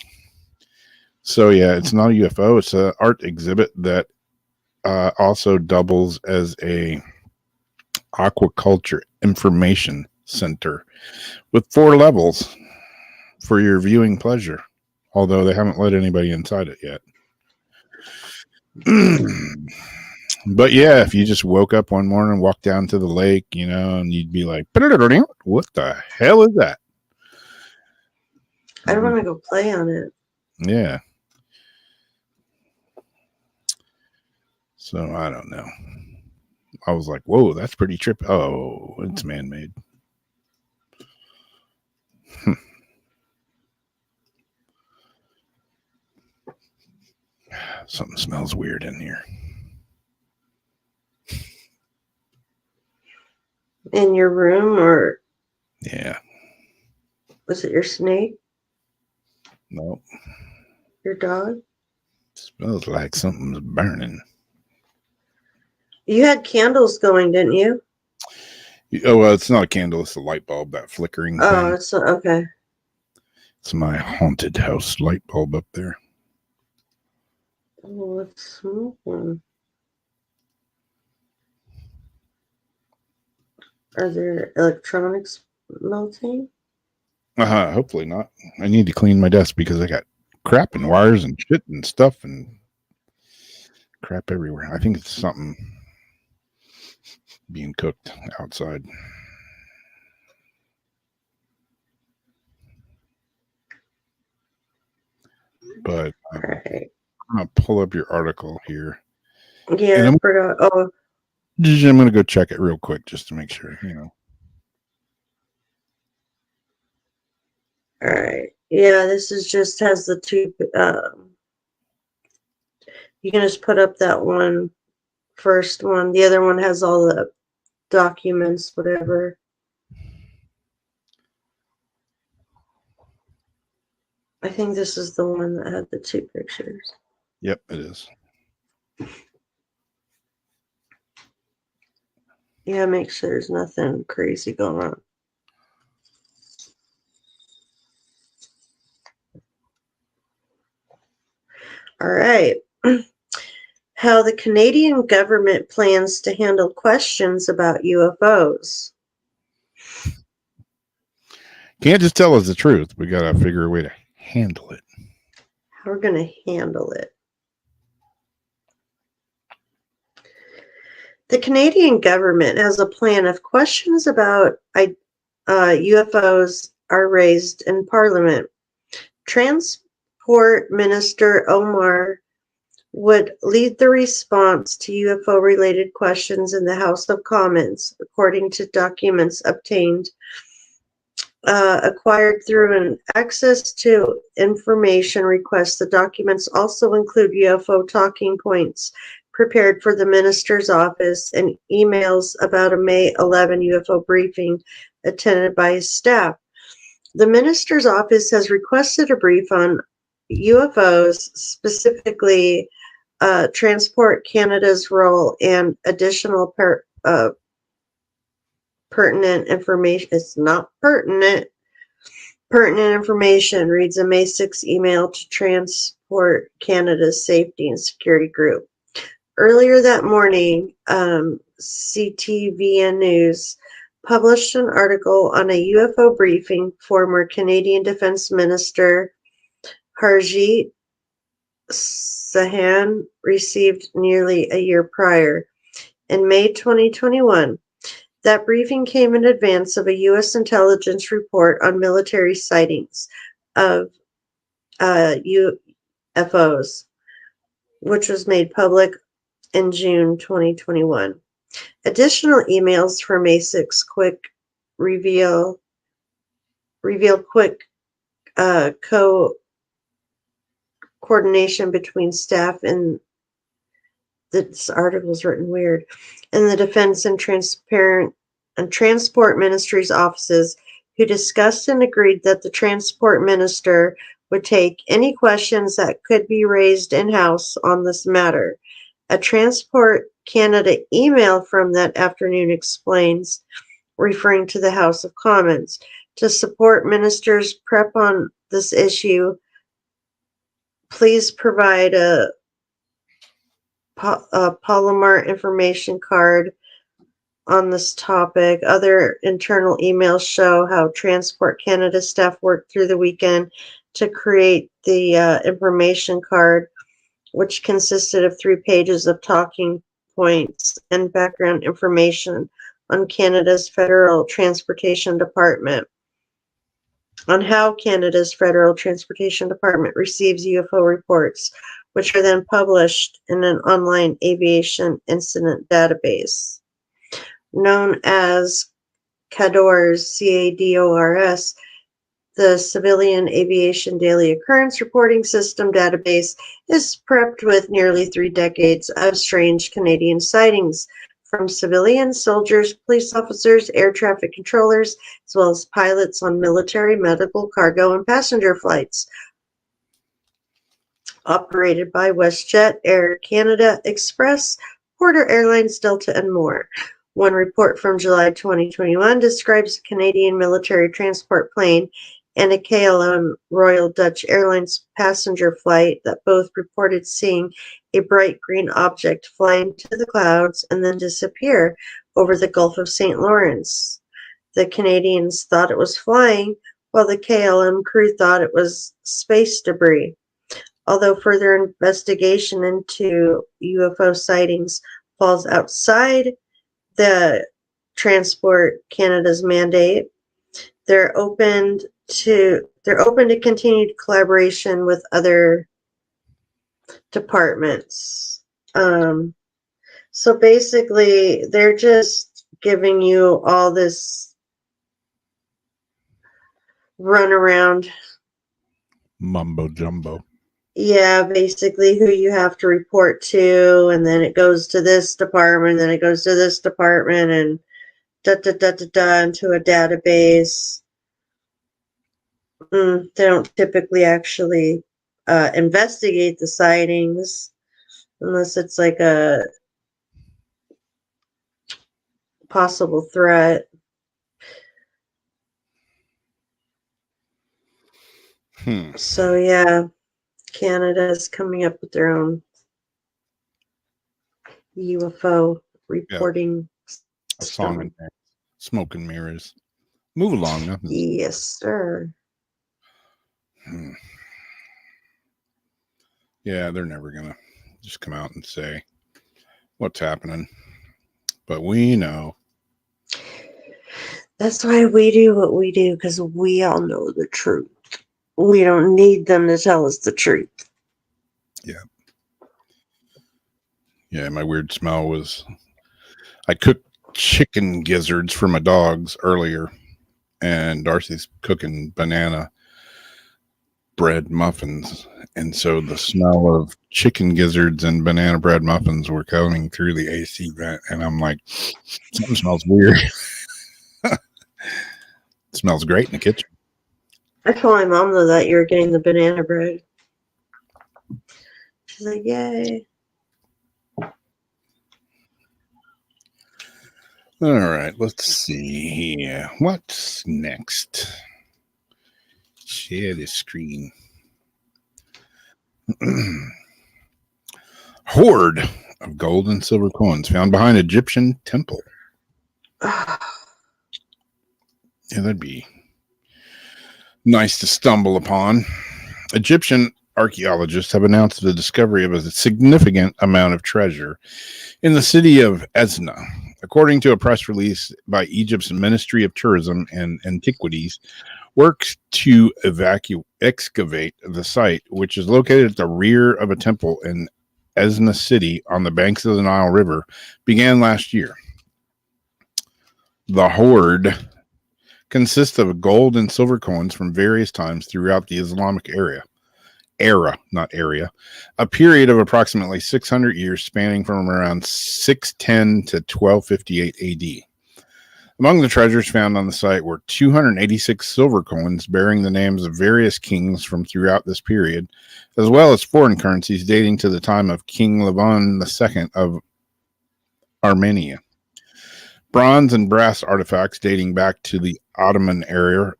So yeah, it's not a UFO. It's an art exhibit that also doubles as a aquaculture information center with 4 levels for your viewing pleasure. Although they haven't let anybody inside it yet. But yeah, if you just woke up one morning and walked down to the lake, and you'd be like, what the hell is that? I want to go play on it. Yeah. So I don't know. I was like, whoa, that's pretty trippy. Oh, it's man-made. Something smells weird in here. In your room, or Yeah. was it your snake? Nope. Your dog? Smells like something's burning. You had candles going, didn't you? Oh, well, it's not a candle. It's a light bulb, that flickering thing. Oh, it's okay. It's my haunted house light bulb up there. Oh, it's smoking. Are there electronics melting? Hopefully not. I need to clean my desk because I got crap and wires and shit and stuff and crap everywhere. I think it's something being cooked outside. But Right. I'm going to pull up your article here. Yeah, I forgot. Oh, I'm going to go check it real quick just to make sure, all right. Yeah, this is just has the 2. You can just put up that one first one. The other one has all the documents, whatever. I think this is the one that had the 2 pictures. Yep, it is. Yeah, make sure there's nothing crazy going on. All right. How the Canadian government plans to handle questions about UFOs. Can't just tell us the truth. We got to figure a way to handle it. How we're going to handle it. The Canadian government has a plan if questions about UFOs are raised in Parliament. Transport Minister Omar would lead the response to UFO-related questions in the House of Commons, according to documents acquired through an access to information request. The documents also include UFO talking points prepared for the minister's office and emails about a May 11 UFO briefing attended by his staff. The minister's office has requested a brief on UFOs, specifically Transport Canada's role and additional pertinent information. It's not pertinent. Pertinent information, reads a May 6 email to Transport Canada's Safety and Security Group. Earlier that morning, CTVN News published an article on a UFO briefing former Canadian Defense Minister Harjit Sahan received nearly a year prior. In May 2021, that briefing came in advance of a U.S. intelligence report on military sightings of UFOs, which was made public in June 2021. Additional emails from May 6 quick reveal quick coordination between staff and this article is written weird, and the Defense and Transport Ministry's offices, who discussed and agreed that the Transport Minister would take any questions that could be raised in-house on this matter. A Transport Canada email from that afternoon explains, referring to the House of Commons, to support ministers' prep on this issue, please provide a polymer information card on this topic. Other internal emails show how Transport Canada staff worked through the weekend to create the information card, which consisted of 3 pages of talking points and background information on Canada's Federal Transportation Department, on how Canada's Federal Transportation Department receives UFO reports, which are then published in an online aviation incident database. Known as CADORS, CADORS, the Civilian Aviation Daily Occurrence Reporting System database is prepped with nearly 3 decades of strange Canadian sightings from civilians, soldiers, police officers, air traffic controllers, as well as pilots on military, medical, cargo, and passenger flights operated by WestJet, Air Canada Express, Horde Airlines, Delta, and more. One report from July 2021 describes a Canadian military transport plane and a KLM Royal Dutch Airlines passenger flight that both reported seeing a bright green object fly into the clouds and then disappear over the Gulf of St. Lawrence. The Canadians thought it was flying, while the KLM crew thought it was space debris. Although further investigation into UFO sightings falls outside the Transport Canada's mandate, they're open to continued collaboration with other departments. So basically, they're just giving you all this runaround Mumbo jumbo. Yeah, basically who you have to report to, and then it goes to this department, then it goes to this department, and into a database. They don't typically actually investigate the sightings unless it's like a possible threat. So yeah, Canada's coming up with their own UFO reporting A system. song and smoke and mirrors. Move along. Nothing. Yes, sir. Yeah, they're never gonna just come out and say what's happening, but we know. That's why we do what we do, because we all know the truth. We don't need them to tell us the truth. Yeah, my weird smell was I cooked chicken gizzards for my dogs earlier, and Darcy's cooking banana bread muffins, and so the smell of chicken gizzards and banana bread muffins were coming through the AC vent, and I'm like, something smells weird. It smells great in the kitchen. I told my mom though that you were getting the banana bread. She's like, yay. All right, let's see here. What's next? Share the screen. Horde of gold and silver coins found behind Egyptian temple. Yeah, that'd be nice to stumble upon. Egyptian archaeologists have announced the discovery of a significant amount of treasure in the city of Esna. According to a press release by Egypt's Ministry of Tourism and Antiquities, works to excavate the site, which is located at the rear of a temple in Esna city on the banks of the Nile River, began last year. The hoard consists of gold and silver coins from various times throughout the Islamic a period of approximately 600 years spanning from around 610 to 1258 AD. Among the treasures found on the site were 286 silver coins bearing the names of various kings from throughout this period, as well as foreign currencies dating to the time of King Levon II of Armenia. Bronze and brass artifacts dating back to the Ottoman era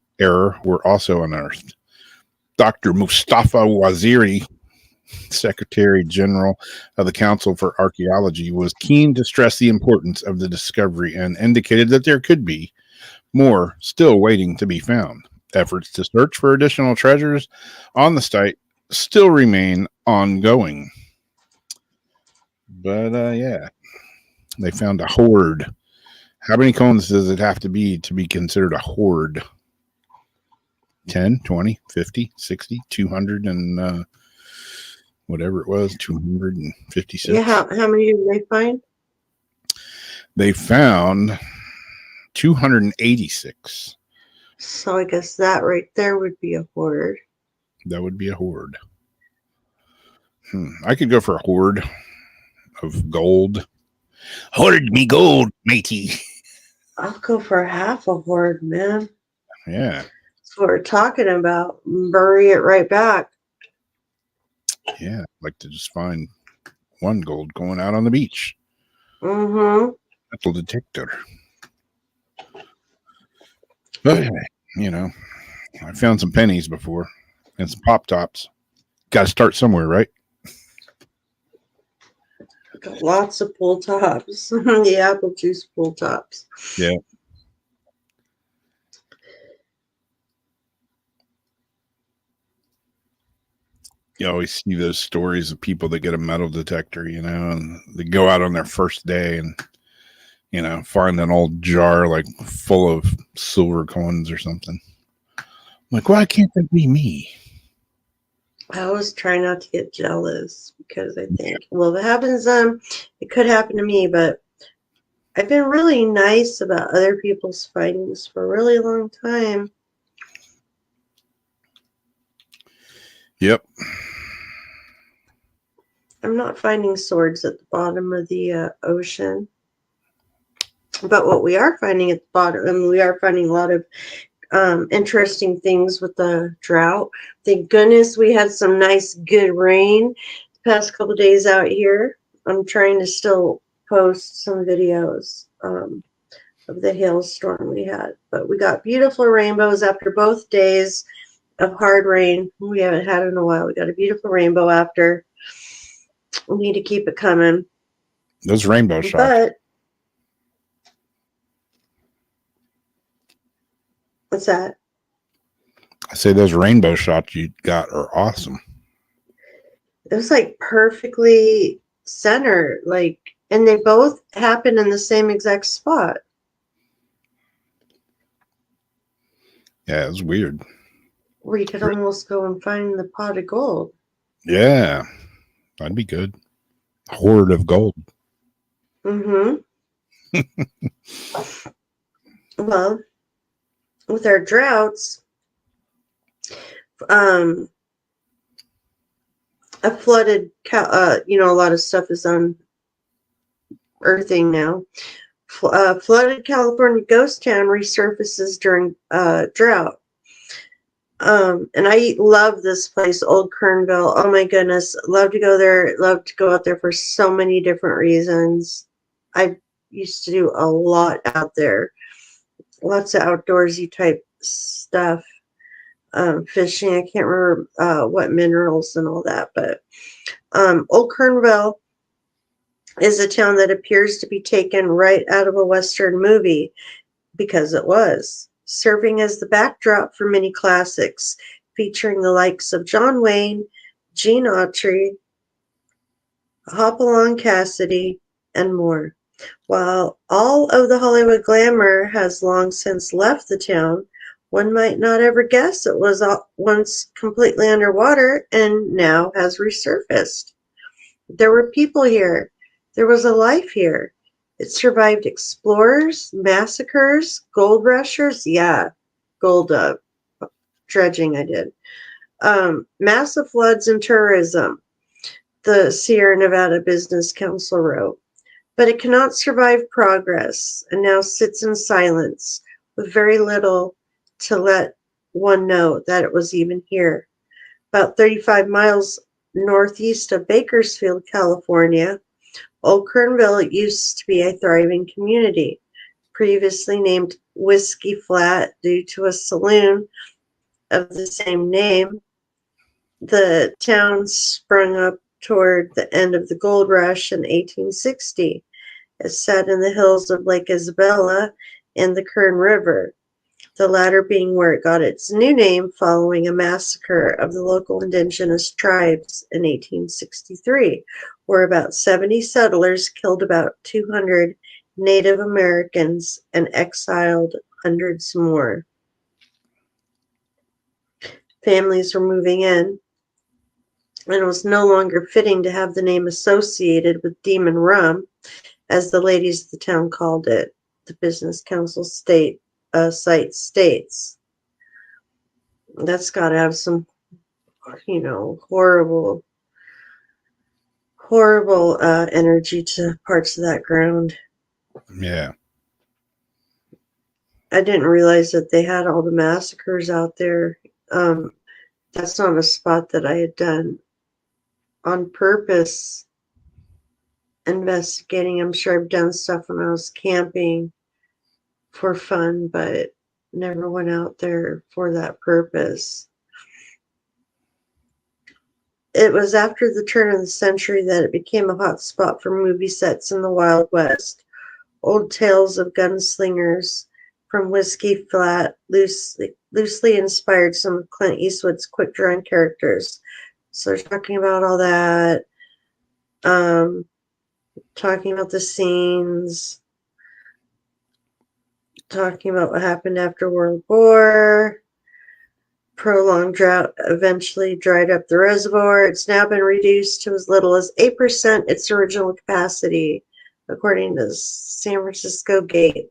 were also unearthed. Dr. Mustafa Waziri, Secretary General of the Council for Archaeology, was keen to stress the importance of the discovery and indicated that there could be more still waiting to be found. Efforts to search for additional treasures on the site still remain ongoing. But yeah, they found a hoard. How many coins does it have to be considered a hoard? 10, 20, 50, 60, 200, and whatever it was, 256. Yeah, how many did they find? They found 286. So I guess that right there would be a hoard. That would be a hoard. I could go for a hoard of gold. Hoard me gold, matey. I'll go for half a hoard, man. Yeah. That's what we're talking about. Bury it right back. Yeah, I'd like to just find one gold going out on the beach. Mm-hmm. Metal detector. But, you know, I found some pennies before and some pop tops. Got to start somewhere, right? Got lots of pull tops. The apple juice pull tops. Yeah. You always see those stories of people that get a metal detector, you know, and they go out on their first day and, you know, find an old jar like full of silver coins or something. I'm like, why can't that be me? I always try not to get jealous because I think, well, if it happens it could happen to me, but I've been really nice about other people's findings for a really long time. Yep. I'm not finding swords at the bottom of the ocean. But what we are finding at the bottom, and we are finding a lot of interesting things with the drought. Thank goodness we had some nice, good rain the past couple days out here. I'm trying to still post some videos. of the hailstorm we had. But we got beautiful rainbows after both days of hard rain. We haven't had it in a while. We got a beautiful rainbow after. We need to keep it coming. Those rainbow shots. But what's that? I say those rainbow shots you got are awesome. It was like perfectly centered, like, and they both happened in the same exact spot. Yeah, it was weird. Where you could almost go and find the pot of gold. Yeah, that'd be good. Horde of gold. Mm-hmm. Well, with our droughts, a flooded, a lot of stuff is on earthing now. Flooded California ghost town resurfaces during drought. And I love this place, Old Kernville. Oh my goodness, love to go there. Love to go out there for so many different reasons. I used to do a lot out there. Lots of outdoorsy type stuff. Fishing. I can't remember what minerals and all that, but Old Kernville is a town that appears to be taken right out of a Western movie, because it was, serving as the backdrop for many classics featuring the likes of John Wayne, Gene Autry, Hopalong Cassidy, and more. While all of the Hollywood glamour has long since left the town, one might not ever guess it was once completely underwater and now has resurfaced. There were people here. There was a life here. It survived explorers, massacres, gold rushers. Yeah, gold dredging I did. Massive floods and tourism, the Sierra Nevada Business Council wrote. But it cannot survive progress and now sits in silence with very little to let one know that it was even here. About 35 miles northeast of Bakersfield, California, Old Kernville used to be a thriving community, previously named Whiskey Flat due to a saloon of the same name. The town sprung up toward the end of the gold rush in 1860. It sat in the hills of Lake Isabella and the Kern River, the latter being where it got its new name following a massacre of the local indigenous tribes in 1863, where about 70 settlers killed about 200 Native Americans and exiled hundreds more. Families were moving in, and it was no longer fitting to have the name associated with Demon Rum, as the ladies of the town called it, the Business Council site states. That's got to have some, horrible energy to parts of that ground. Yeah. I didn't realize that they had all the massacres out there. That's not a spot that I had done on purpose investigating. I'm sure I've done stuff when I was camping for fun, but never went out there for that purpose. It was after the turn of the century that it became a hot spot for movie sets in the Wild West. Old tales of gunslingers from Whiskey Flat loosely inspired some of Clint Eastwood's quick-drawing characters. So they're talking about all that, talking about the scenes, talking about what happened after World War. Prolonged drought eventually dried up the reservoir. It's now been reduced to as little as 8% its original capacity, according to San Francisco Gate.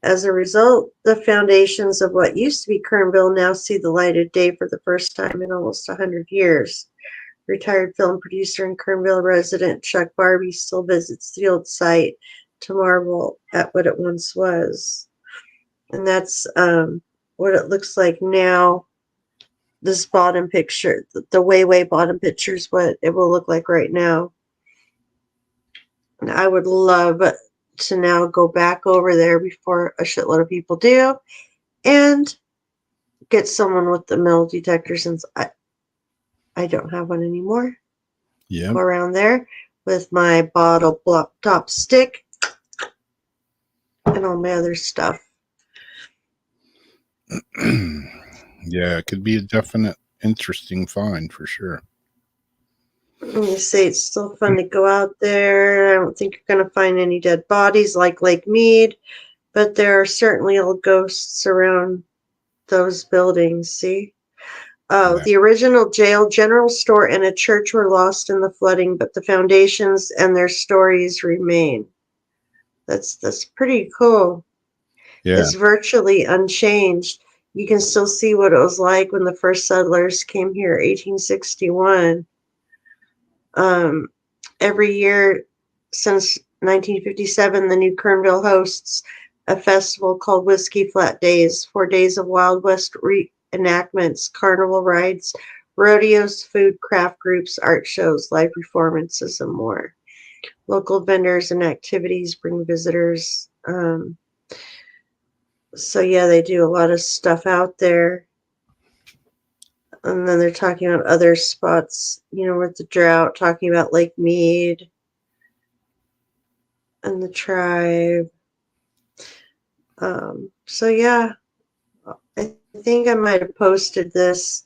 As a result, the foundations of what used to be Kernville now see the light of day for the first time in almost 100 years. Retired film producer and Kernville resident Chuck Barbie still visits the old site to marvel at what it once was. And that's what it looks like now. This bottom picture, the way bottom picture, is what it will look like right now. And I would love to now go back over there before a shitload of people do and get someone with the metal detector, since I don't have one anymore. Yeah. Go around there with my bottle top stick and all my other stuff. Yeah, it could be a definite interesting find for sure. You say it's still fun to go out there. I don't think you're going to find any dead bodies like Lake Mead, but there are certainly old ghosts around those buildings. See? Oh, Yeah. the original jail, general store, and a church were lost in the flooding, but the foundations and their stories remain. That's pretty cool. Yeah. It's virtually unchanged. You can still see what it was like when the first settlers came here, 1861. Every year since 1957, the New Kernville hosts a festival called Whiskey Flat Days, 4 days of Wild West reenactments, carnival rides, rodeos, food, craft groups, art shows, live performances, and more. Local vendors and activities bring visitors. So yeah, they do a lot of stuff out there. And then they're talking about other spots, with the drought, talking about Lake Mead and the tribe. So yeah, I think I might have posted this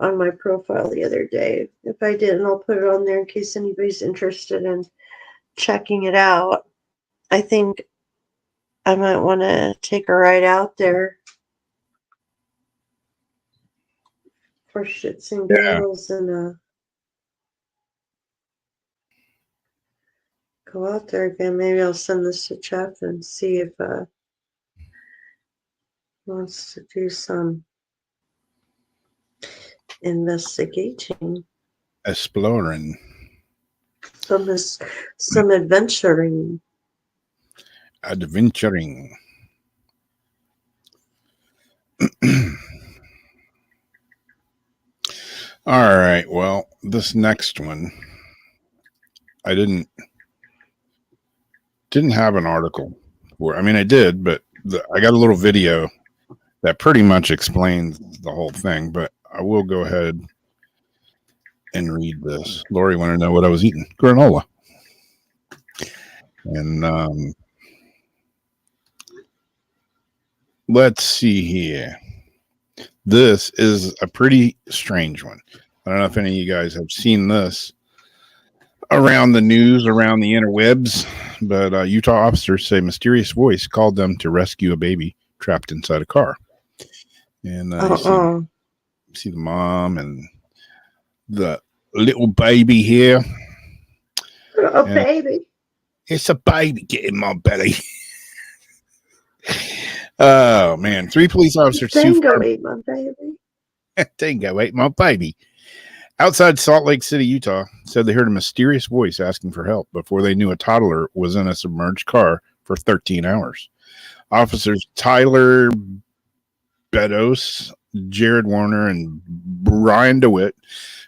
on my profile the other day. If I didn't, I'll put it on there in case anybody's interested in checking it out. I think I might want to take a ride out there for shits and giggles and go out there again. Maybe I'll send this to Jeff and see if he wants to do some investigating, Exploring. some adventuring. Adventuring. All right. Well, this next one, I didn't have an article for. I mean, I did, but I got a little video that pretty much explains the whole thing. But I will go ahead and read this. Lori wanted to know what I was eating. Granola. And let's see here. This is a pretty strange one. I don't know if any of you guys have seen this around the news, around the interwebs, but Utah officers say mysterious voice called them to rescue a baby trapped inside a car. And you see the mom and the little baby here. Oh, baby. It's a baby getting my belly. Oh, man. 3 police officers. Tango ate my baby. Tango ate my baby. Outside Salt Lake City, Utah, said they heard a mysterious voice asking for help before they knew a toddler was in a submerged car for 13 hours. Officers Tyler Beddos, Jared Warner, and Brian DeWitt,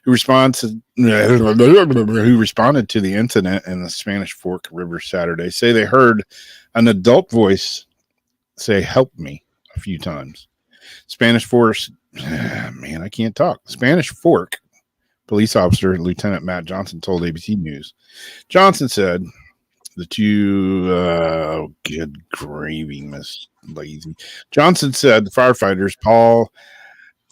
who responded to the incident in the Spanish Fork River Saturday, say they heard an adult voice say, "Help me," a few times. Spanish Fork, man, I can't talk. Spanish Fork police officer Lieutenant Matt Johnson told ABC News. Johnson said that good gravy, Miss Lazy. Johnson said the firefighters Paul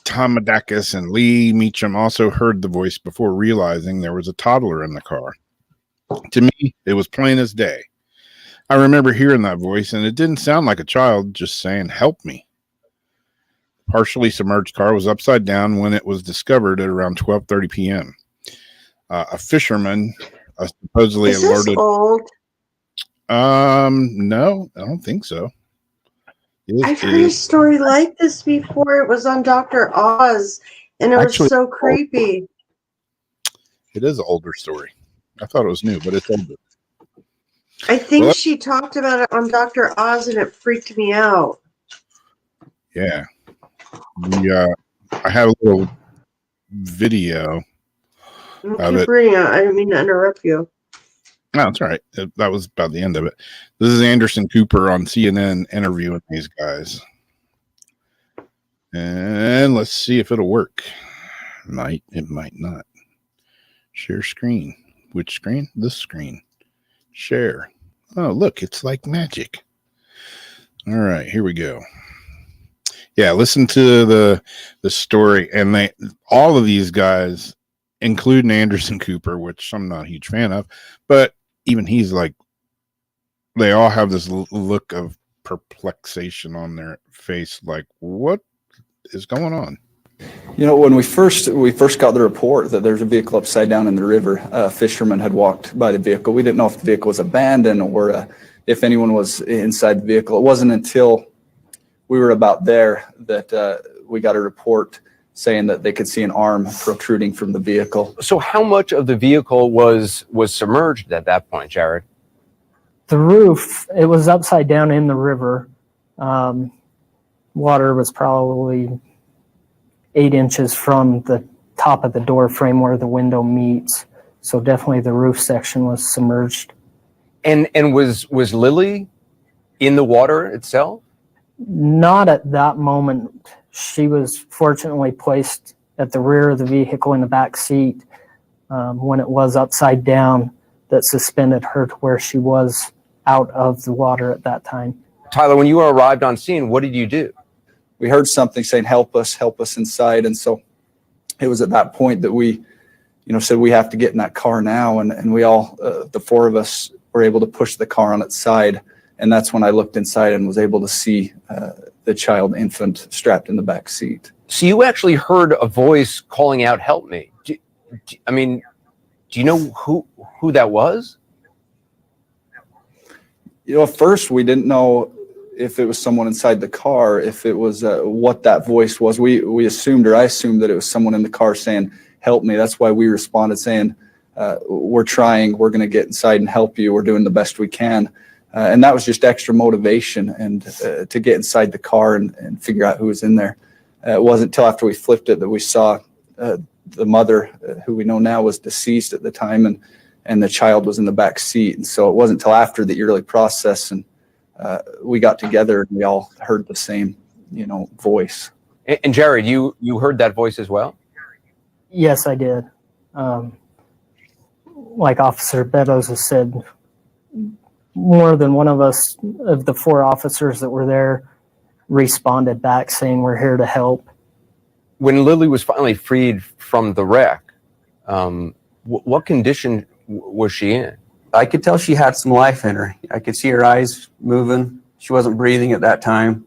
Tomadakis and Lee Meacham also heard the voice before realizing there was a toddler in the car. To me, it was plain as day. I remember hearing that voice, and it didn't sound like a child just saying, "Help me." Partially submerged car was upside down when it was discovered at around 12:30 p.m. A fisherman supposedly Is alerted. This old? No, I don't think so. I've heard a story like this before. It was on Dr. Oz, and it was so creepy. It is an older story. I thought it was new, but it's older. I think she talked about it on Dr. Oz, and it freaked me out. Yeah. I have a little video of it. I didn't mean to interrupt you. No, that's all right. That was about the end of it. This is Anderson Cooper on CNN interviewing these guys. And let's see if it'll work. It might not. Share screen. Which screen? This screen. Share. Oh, look, it's like magic. All right, here we go. Yeah, listen to the story, and all of these guys, including Anderson Cooper, which I'm not a huge fan of, but even he's like, they all have this look of perplexation on their face, like, what is going on? You know, when we first got the report that there's a vehicle upside down in the river, a fisherman had walked by the vehicle. We didn't know if the vehicle was abandoned or if anyone was inside the vehicle. It wasn't until we were about there that we got a report saying that they could see an arm protruding from the vehicle. So how much of the vehicle was submerged at that point, Jared? The roof, it was upside down in the river. Water was probably 8 inches from the top of the door frame where the window meets. So definitely the roof section was submerged. And was Lily in the water itself? Not at that moment. She was fortunately placed at the rear of the vehicle in the back seat when it was upside down, that suspended her to where she was out of the water at that time. Tyler, when you arrived on scene, what did you do? We heard something saying, help us inside. And so it was at that point that we, said we have to get in that car now. And we all, the four of us, were able to push the car on its side. And that's when I looked inside and was able to see the child infant strapped in the back seat. So you actually heard a voice calling out, help me. Do you know who that was? At first we didn't know if it was someone inside the car, if it was what that voice was. We assumed, or I assumed, that it was someone in the car saying, help me. That's why we responded saying, we're trying, we're going to get inside and help you. We're doing the best we can. And that was just extra motivation and to get inside the car and figure out who was in there. It wasn't until after we flipped it that we saw the mother, who we know now was deceased at the time, and the child was in the back seat. And so it wasn't until after the early process and we got together and we all heard the same, voice. And Jared, you heard that voice as well? Yes, I did. Like Officer Beddoes has said, more than one of us, of the 4 officers that were there, responded back saying, we're here to help. When Lily was finally freed from the wreck, what condition was she in? I could tell she had some life in her. I could see her eyes moving. She wasn't breathing at that time.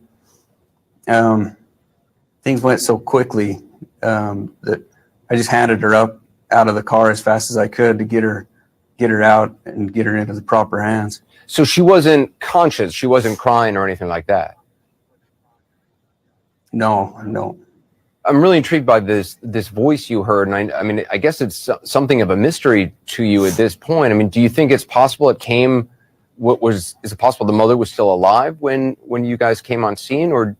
Things went so quickly that I just handed her up out of the car as fast as I could to get her out and get her into the proper hands. So she wasn't conscious. She wasn't crying or anything like that. No. I'm really intrigued by this voice you heard, and I mean, I guess it's something of a mystery to you at this point. I mean, do you think it's possible it came? Is it possible the mother was still alive when you guys came on scene, or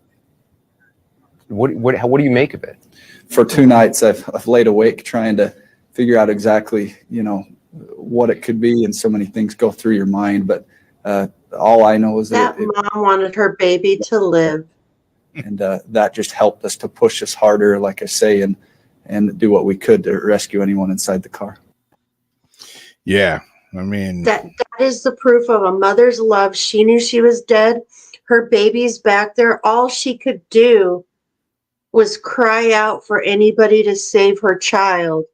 what do you make of it? For 2 nights, I've laid awake trying to figure out exactly, what it could be, and so many things go through your mind. But all I know is that mom wanted her baby to live. And that just helped us to push us harder, like I say, and do what we could to rescue anyone inside the car. Yeah, I mean, that is the proof of a mother's love. She knew she was dead. Her baby's back there. All she could do was cry out for anybody to save her child.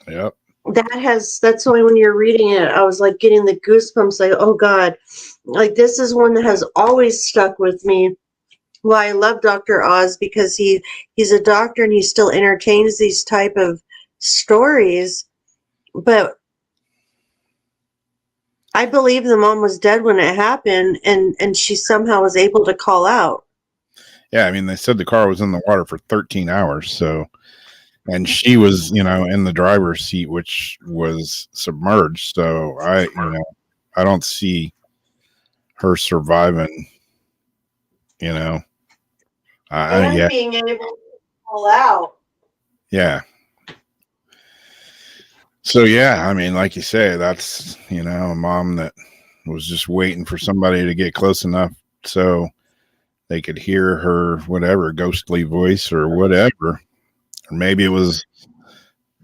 Yep. That's why when you're reading it, I was like getting the goosebumps, like, oh God, like this is one that has always stuck with me. Well, I love Dr. Oz because he's a doctor and he still entertains these type of stories. But I believe the mom was dead when it happened, and she somehow was able to call out. Yeah, I mean, they said the car was in the water for 13 hours. So, and she was, in the driver's seat, which was submerged. So I don't see her surviving, And yeah. being able to call out. Yeah. So yeah, I mean, like you say, that's, you know, a mom that was just waiting for somebody to get close enough so they could hear her whatever ghostly voice or whatever. Or maybe it was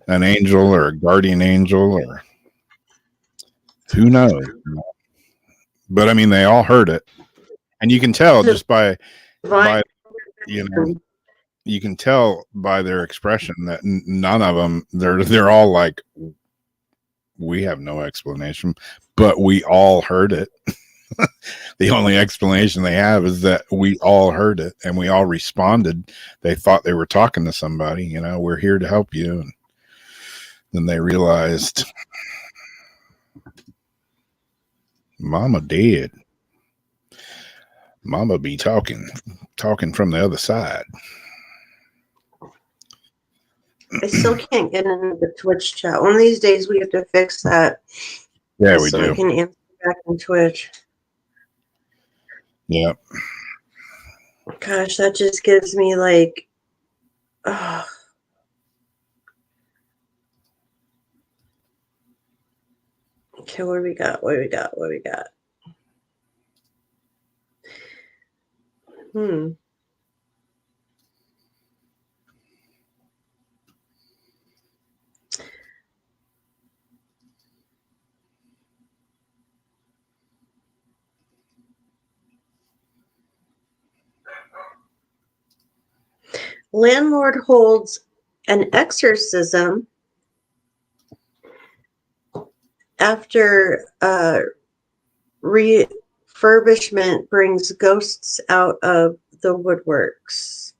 an angel or a guardian angel or who knows. But I mean, they all heard it. And you can tell just by you know, you can tell by their expression that none of them, they're all like, we have no explanation, but we all heard it. The only explanation they have is that we all heard it and we all responded. They thought they were talking to somebody, you know, we're here to help you. And then they realized Mama dead. Mama be talking from the other side. I still can't get into the Twitch chat. One of these days we have to fix that. Yeah, we so do. I can answer back on Twitch. Yeah. Gosh, that just gives me like, oh. Okay, what do we got? What do we got? What do we got? Landlord holds an exorcism after refurbishment brings ghosts out of the woodworks.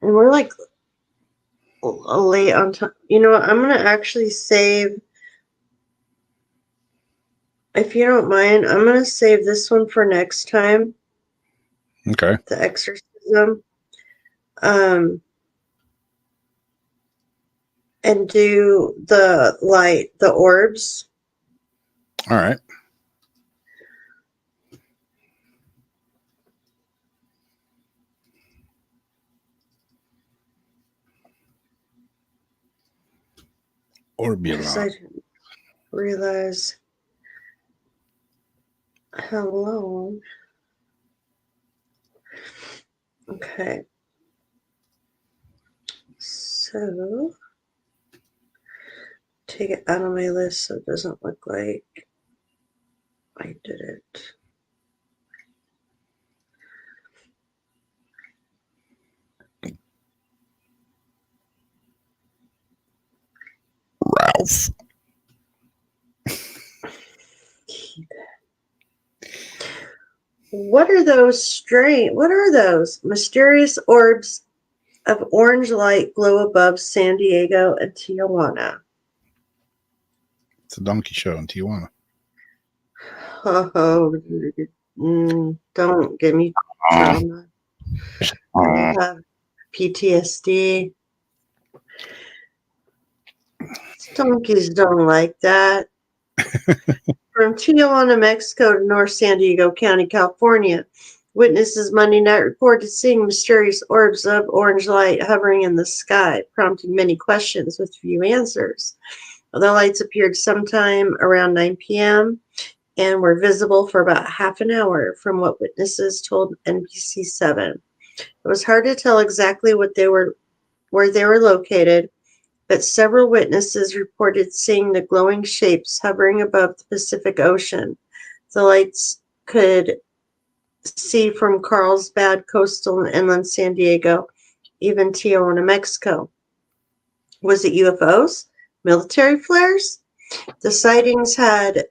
And we're like late on time. You know what? I'm going to actually save, if you don't mind, I'm going to save this one for next time. Okay. The exorcism. And do the light, the orbs. All right. Orbulon. I didn't realize how long. Okay. So take it out of my list so it doesn't look like I did it. Ralph. What are those mysterious orbs of orange light glow above San Diego and Tijuana? It's a donkey show in Tijuana. Oh, don't give me trauma. I have PTSD. Donkeys don't like that. From Tijuana, Mexico to North San Diego County, California, witnesses Monday night reported seeing mysterious orbs of orange light hovering in the sky, prompting many questions with few answers. The lights appeared sometime around 9 p.m. and were visible for about half an hour, from what witnesses told NBC7. It was hard to tell exactly where they were located, but several witnesses reported seeing the glowing shapes hovering above the Pacific Ocean. The lights could see from Carlsbad, coastal and inland San Diego, even Tijuana, Mexico. Was it UFOs? Military flares? The sightings had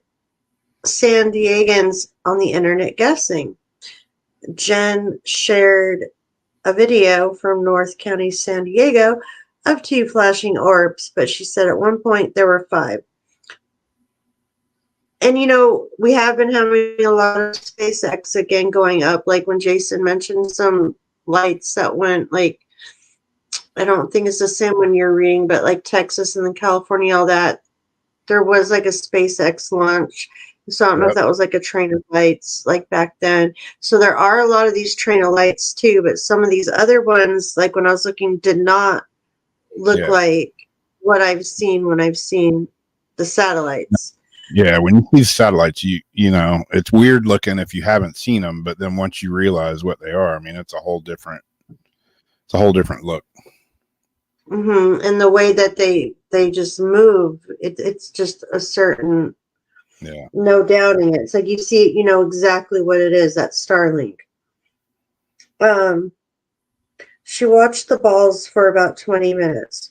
San Diegans on the internet guessing. Jen shared a video from North County, San Diego, of 2 flashing orbs, but she said at one point there were 5. And, you know, we have been having a lot of SpaceX again going up, like when Jason mentioned some lights that went, like, I don't think it's the same when you're reading, but like Texas and then California, all that, there was like a SpaceX launch. So I don't know if that was like a train of lights like back then. So there are a lot of these train of lights too, but some of these other ones, like when I was looking, did not look Yeah. like what I've seen when I've seen the satellites. Yeah, when you see satellites, you know, it's weird looking if you haven't seen them, but then once you realize what they are, I mean, it's a whole different look. And the way that they just move, it's just a certain, Yeah. no doubting it. It's like you see it, you know exactly what it is. That's Starlink. She watched the balls for about 20 minutes.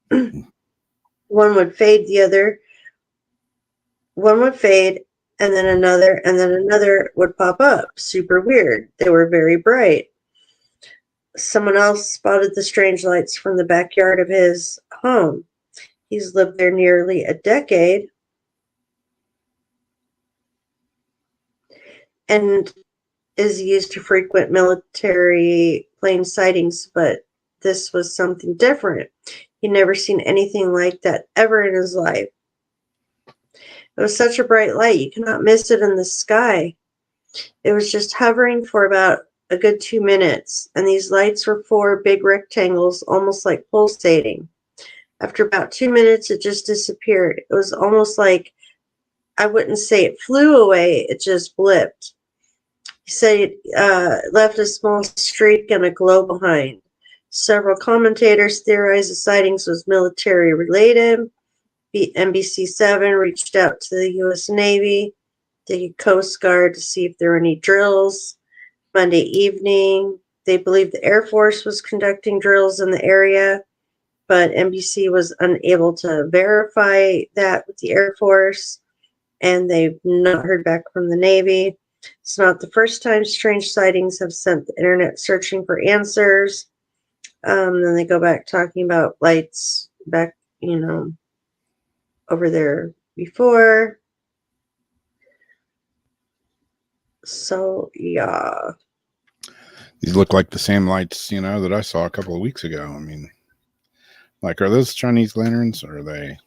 One would fade, one would fade, and then another would pop up. Super weird. They were very bright. Someone else spotted the strange lights from the backyard of his home. He's lived there nearly a decade and is used to frequent military plane sightings, but this was something different. He'd never seen anything like that ever in his life. It was such a bright light, you cannot miss it in the sky. It was just hovering for about a good 2 minutes, and these lights were 4 big rectangles, almost like pulsating. After about 2 minutes, it just disappeared. It was almost like, I wouldn't say it flew away, it just blipped. He said it left a small streak and a glow behind. Several commentators theorized the sightings was military related. NBC7 reached out to the U.S. Navy, the Coast Guard, to see if there were any drills. Monday evening, they believed the Air Force was conducting drills in the area, but NBC was unable to verify that with the Air Force, and they've not heard back from the Navy. It's not the first time strange sightings have sent the internet searching for answers. Then they go back talking about lights back, over there before. So, yeah. These look like the same lights, that I saw a couple of weeks ago. I mean, like, are those Chinese lanterns or are they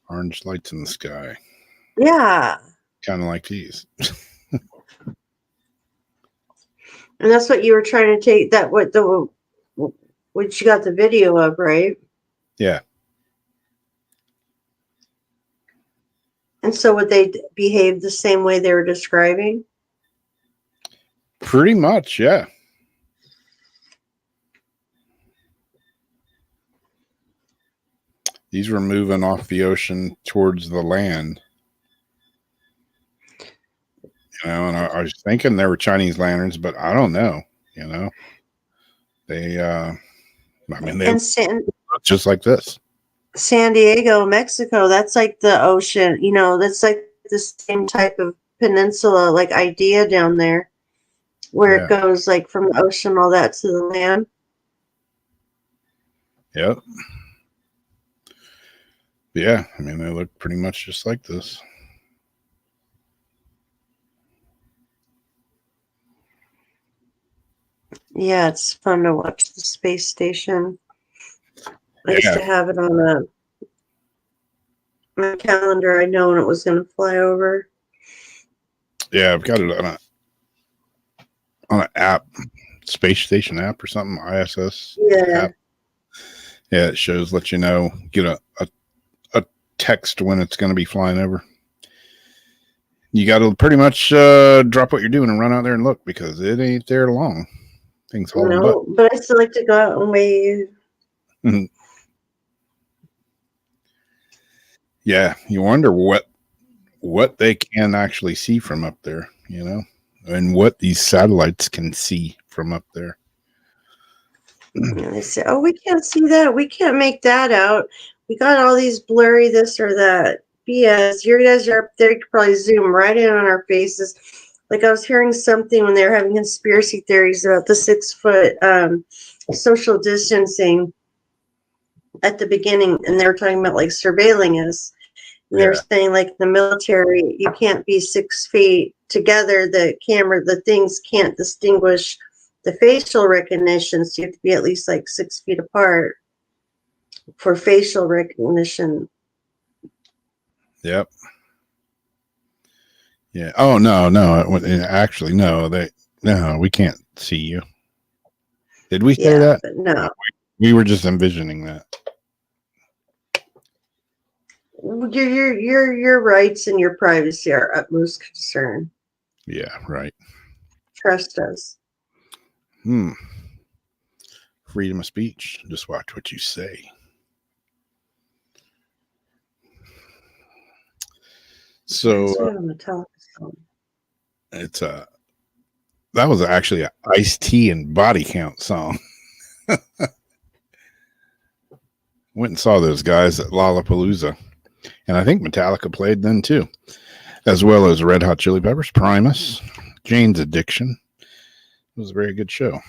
orange lights in the sky? Yeah. Kind of like these. And that's what you were trying to take, what you got the video of, right? Yeah. And so would they behave the same way they were describing? Pretty much, yeah. These were moving off the ocean towards the land. And I was thinking there were Chinese lanterns, but I don't know, They, they look just like this. San Diego, Mexico, that's like the ocean, that's like the same type of peninsula, like idea down there, where it goes like from the ocean, all that to the land. Yep. Yeah, they look pretty much just like this. Yeah, it's fun to watch the space station. I used to have it on my calendar. I know when it was going to fly over. Yeah, I've got it on an app, space station app or something, ISS app. Yeah, it shows, let you know, get a text when it's going to be flying over. You got to pretty much drop what you're doing and run out there and look, because it ain't there long. Things hauling butt. But I still like to go out and wave. Yeah, you wonder what they can actually see from up there, and what these satellites can see from up there. And they say, "Oh, we can't see that. We can't make that out. We got all these blurry this or that BS. You guys are up there. You could probably zoom right in on our faces." Like, I was hearing something when they were having conspiracy theories about the 6-foot social distancing at the beginning, and they were talking about like surveilling us. And they were saying, like, the military, you can't be 6 feet together. The things can't distinguish the facial recognition, so you have to be at least like 6 feet apart for facial recognition. Yep. Yeah. Oh, no. Actually, no. We can't see you. Did we say that? But no. We were just envisioning that. Your rights and your privacy are utmost concern. Yeah, right. Trust us. Freedom of speech. Just watch what you say. So it's that was actually an Ice-T and Body Count song. Went and saw those guys at Lollapalooza, and I think Metallica played then too, as well as Red Hot Chili Peppers, Primus, Jane's Addiction. It was a very good show.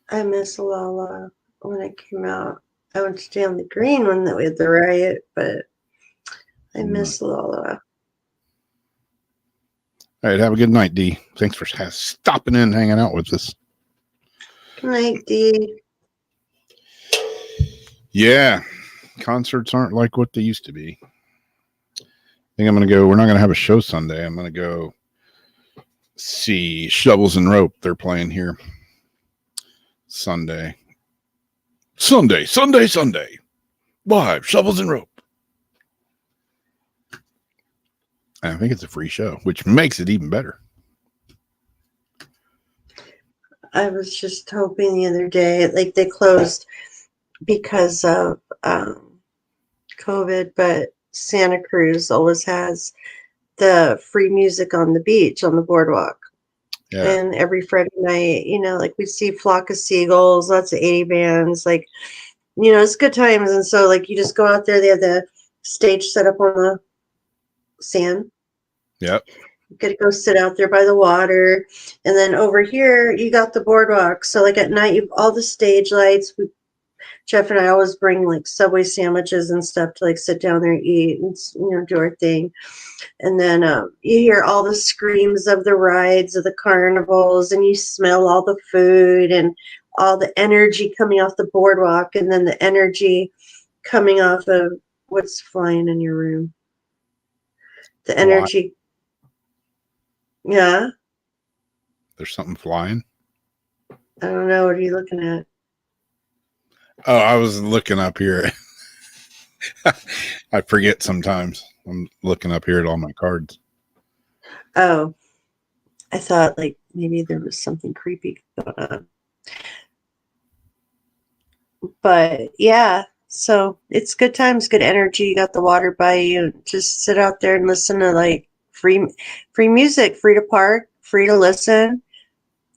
I miss Lala when it came out. I went to stay on the green when we had the riot, but I miss Lala. All right, have a good night, D. Thanks for stopping in and hanging out with us. Good night, D. Yeah, concerts aren't like what they used to be. I think I'm going to go. We're not going to have a show Sunday. I'm going to go see Shovels and Rope. They're playing here Sunday. Live, Shovels and Rope. I think it's a free show, which makes it even better. I was just hoping the other day, like they closed because of COVID, but Santa Cruz always has the free music on the beach, on the boardwalk. Yeah. And every Friday night, like we see Flock of Seagulls, lots of 80 bands, like, it's good times. And so like you just go out there, they have the stage set up on the sand. Yep. You got to go sit out there by the water. And then over here, you got the boardwalk. So like at night, you've all the stage lights. Jeff and I always bring like Subway sandwiches and stuff to like sit down there and eat and, do our thing. And then you hear all the screams of the rides, of the carnivals, and you smell all the food and all the energy coming off the boardwalk, and then the energy coming off of what's flying in your room. The energy. Yeah. There's something flying. I don't know. What are you looking at? Oh, I was looking up here. I forget sometimes. I'm looking up here at all my cards. Oh, I thought like maybe there was something creepy going on. But yeah, so it's good times, good energy. You got the water by you. Just sit out there and listen to like free music, free to park, free to listen.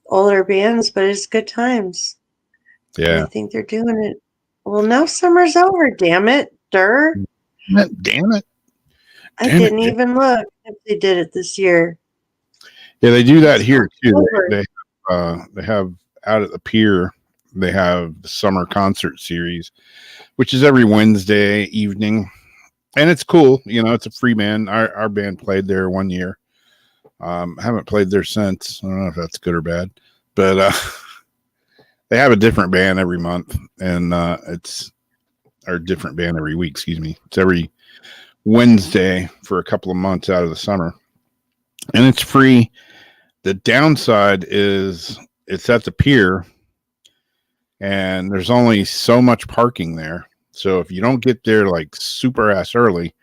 Older bands, but it's good times. Yeah. And I think they're doing it. Well, now summer's over, damn it. Damn it. I didn't even look if they did it this year. Yeah, they do that here too. They have out at the pier, they have the summer concert series, which is every Wednesday evening. And it's cool. It's a free band. Our band played there one year. Haven't played there since. I don't know if that's good or bad, but they have a different band every month, and it's our different band every week. Excuse me. It's every Wednesday for a couple of months out of the summer, and it's free. The downside is it's at the pier, and there's only so much parking there. So if you don't get there like super ass early,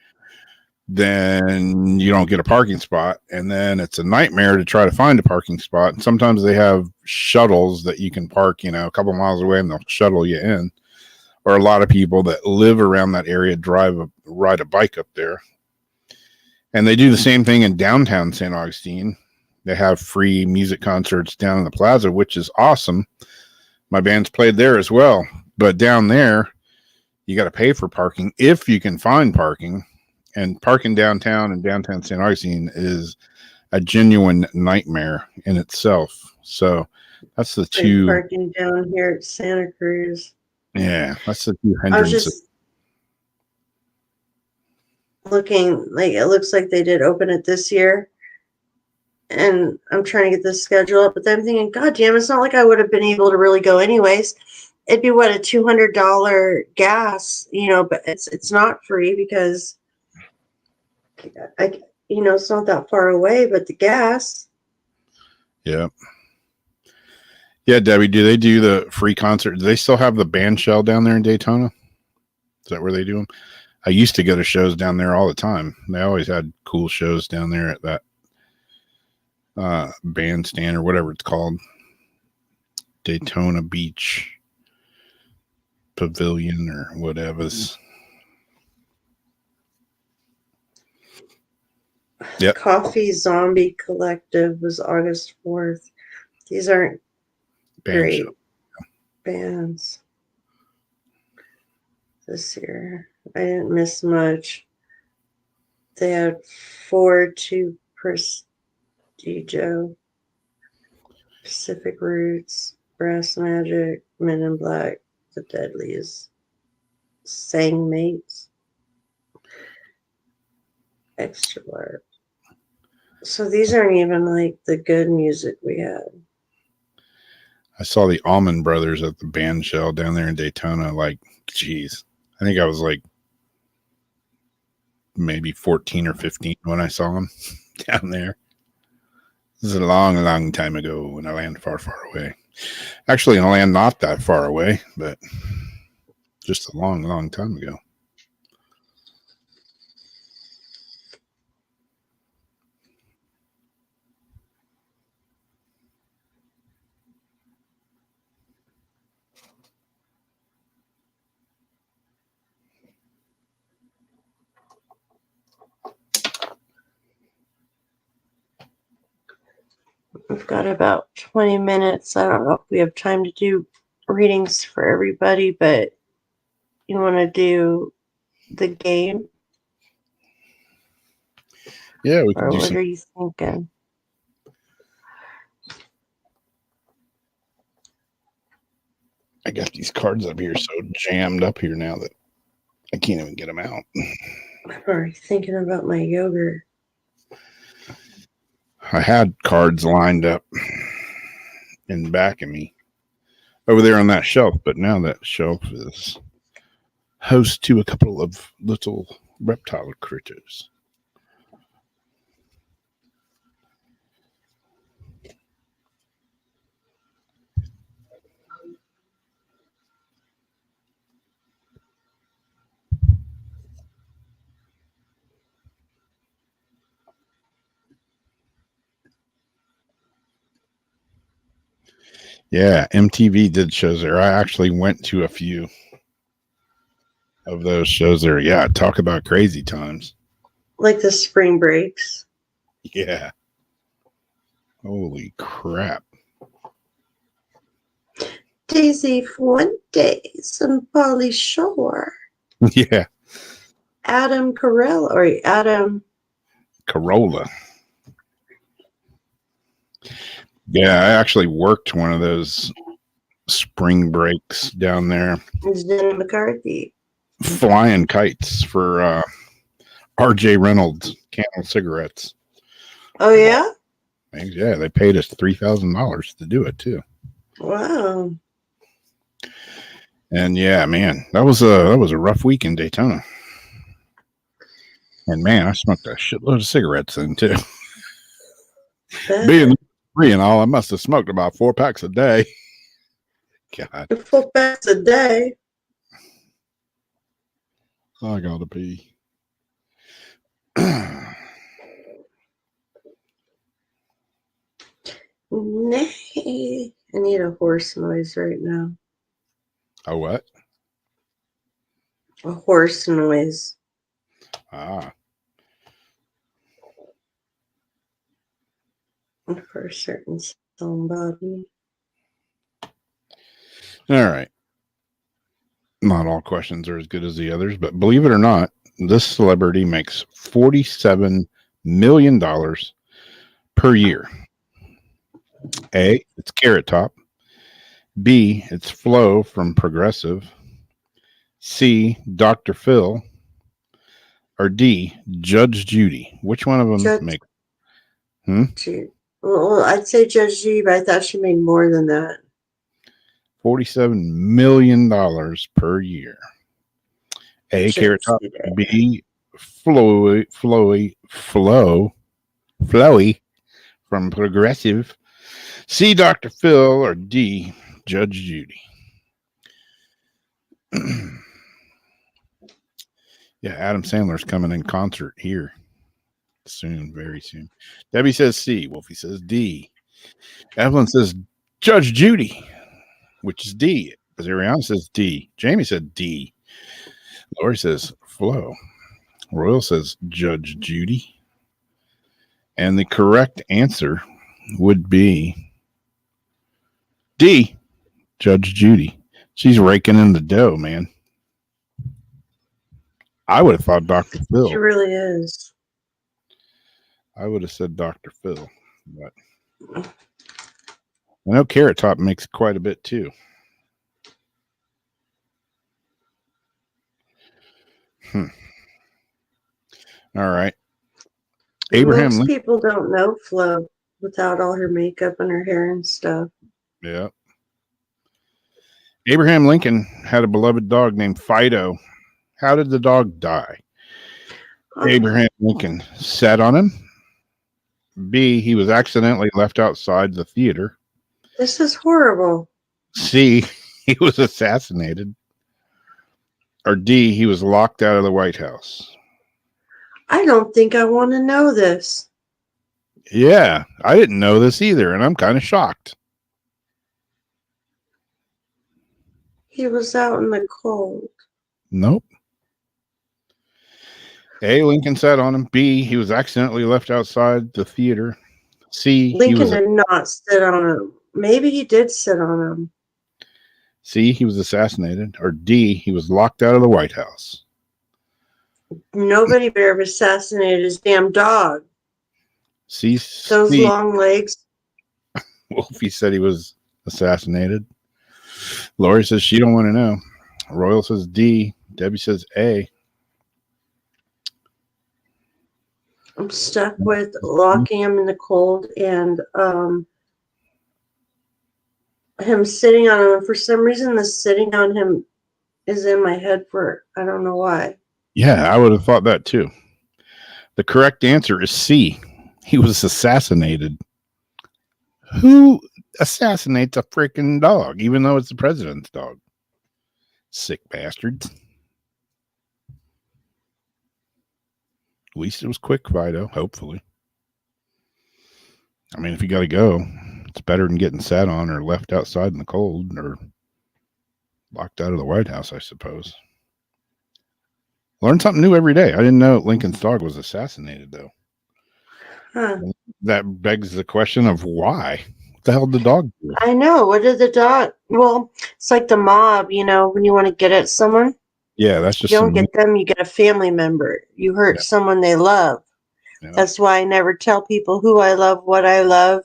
then you don't get a parking spot, and then it's a nightmare to try to find a parking spot. And sometimes they have shuttles that you can park, a couple miles away, and they'll shuttle you in. Or a lot of people that live around that area ride a bike up there. And they do the same thing in downtown St. Augustine. They have free music concerts down in the plaza, which is awesome. My band's played there as well. But down there, you got to pay for parking if you can find parking. And parking downtown and downtown St. Augustine is a genuine nightmare in itself. So that's the two. Parking down here at Santa Cruz. Yeah, that's the two hindrances. I was just looking, like it looks like they did open it this year. And I'm trying to get this schedule up, but then I'm thinking, God damn, it's not like I would have been able to really go anyways. It'd be what, a $200 gas, but it's not free because it's not that far away, but the gas. Yeah. Yeah, Debbie, do they do the free concert? Do they still have the band shell down there in Daytona? Is that where they do them? I used to go to shows down there all the time. They always had cool shows down there at that bandstand or whatever it's called. Daytona Beach Pavilion or whatever's. Yep. Coffee Zombie Collective was August 4th. These aren't Band great show. bands this year. I didn't miss much. They had 4-2 Prestigio, Pacific Roots, Brass Magic, Men in Black, The Deadlies, Sang Mates, Extra Large. So these aren't even like the good music we had. I saw the Allman Brothers at the band shell down there in Daytona. Like, geez, I think I was like maybe 14 or 15 when I saw them down there. This is a long, long time ago in a land far, far away. Actually, in a land not that far away, but just a long, long time ago. We've got about 20 minutes. I don't know if we have time to do readings for everybody, but you want to do the game? Yeah, we can Or do what some. are you thinking? I got these cards up here so jammed up here now that I can't even get them out. I'm already thinking about my yogurt. I had cards lined up in the back of me over there on that shelf, but now that shelf is host to a couple of little reptile critters. Yeah, MTV did shows there. I actually went to a few of those shows there. Yeah, talk about crazy times. Like the spring breaks. Yeah. Holy crap. Daisy Fuentes and Polly Shore. Yeah. Adam Carell or Adam. Corolla. Yeah, I actually worked one of those spring breaks down there. Jen McCarthy. Flying kites for RJ Reynolds Camel cigarettes. Oh yeah? Yeah, they paid us $3,000 to do it too. Wow. And yeah, man, that was a rough week in Daytona. And man, I smoked a shitload of cigarettes then too. Being free and all, I must have smoked about 4 packs a day. God. 4 packs a day. I gotta pee. Nay. I need a horse noise right now. A what? A horse noise. Ah. For a certain somebody. All right. Not all questions are as good as the others, but believe it or not, this celebrity makes $47 million per year. A, it's Carrot Top. B, it's Flo from Progressive. C, Dr. Phil. Or D, Judge Judy. Which one of them makes? Well, I'd say Judge Judy, but I thought she made more than that. $47 million per year. A, Judge Carrot Top. Judy. B, flowy from Progressive. C, Dr. Phil, or D, Judge Judy. Yeah, Adam Sandler's coming in concert here soon, very soon. Debbie says C. Wolfie says D. Evelyn says Judge Judy, which is D. Azariana says D. Jamie said D. Lori says Flo. Royal says Judge Judy. And the correct answer would be D, Judge Judy. She's raking in the dough, man. I would have thought Dr. Phil. She really is. I would have said Dr. Phil, but I know Carrot Top makes quite a bit too. All right. Abraham Most Lincoln. people don't know Flo without all her makeup and her hair and stuff. Yeah. Abraham Lincoln had a beloved dog named Fido. How did the dog die? Abraham Lincoln sat on him. B, he was accidentally left outside the theater. This is horrible. C, he was assassinated. Or D, he was locked out of the White House. I don't think I want to know this. Yeah, I didn't know this either, and I'm kind of shocked. He was out in the cold. Nope. A, Lincoln sat on him. B, he was accidentally left outside the theater. C, Lincoln did not sit on him. Maybe he did sit on him. C, he was assassinated. Or D, he was locked out of the White House. Nobody better have assassinated his damn dog. C, Those C, long legs. Wolfie said he was assassinated. Lori says she don't want to know. Royal says D. Debbie says A. I'm stuck with locking him in the cold and him sitting on him. For some reason, the sitting on him is in my head for I don't know why. Yeah, I would have thought that too. The correct answer is C. He was assassinated. Who assassinates a freaking dog, even though it's the president's dog? Sick bastards. At least it was quick, Fido, hopefully. I mean, if you got to go, it's better than getting sat on or left outside in the cold or locked out of the White House, I suppose. Learn something new every day. I didn't know Lincoln's dog was assassinated, though. Huh. That begs the question of why. What the hell did the dog do? I know. What did the dog? Well, it's like the mob, you know, when you want to get at someone. Yeah, that's just You don't get them, you get a family member. You hurt someone they love. Yeah. That's why I never tell people who I love, what I love,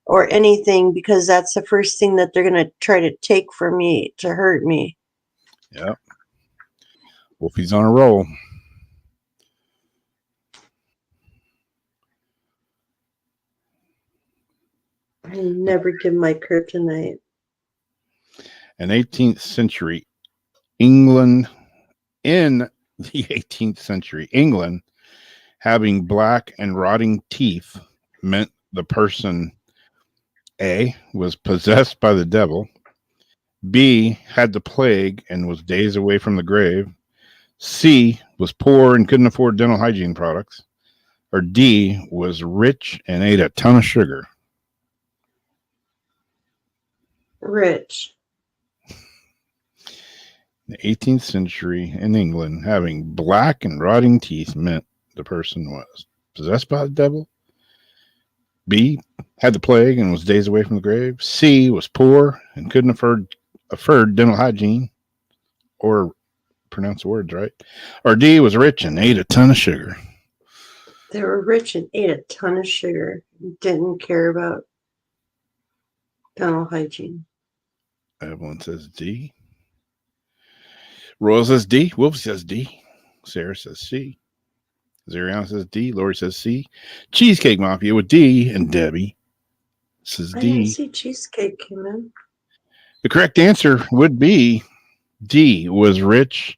or anything, because that's the first thing that they're going to try to take from me to hurt me. Yeah. Wolfie's on a roll. I never give my kryptonite. In 18th century England, in the 18th century England, having black and rotting teeth meant the person A, was possessed by the devil, B, had the plague and was days away from the grave, C, was poor and couldn't afford dental hygiene products, or D, was rich and ate a ton of sugar. Rich. In the 18th century in England, having black and rotting teeth meant the person was possessed by the devil, B, had the plague and was days away from the grave, C, was poor and couldn't afford dental hygiene, or pronounce the words right, or D, was rich and ate a ton of sugar. They were rich and ate a ton of sugar. Didn't care about dental hygiene. Evelyn says D. Royal says D. Wolf says D. Sarah says C. Zariana says D. Lori says C. Cheesecake Mafia with D. And Debbie says I D. didn't see cheesecake came in. The correct answer would be D, was rich,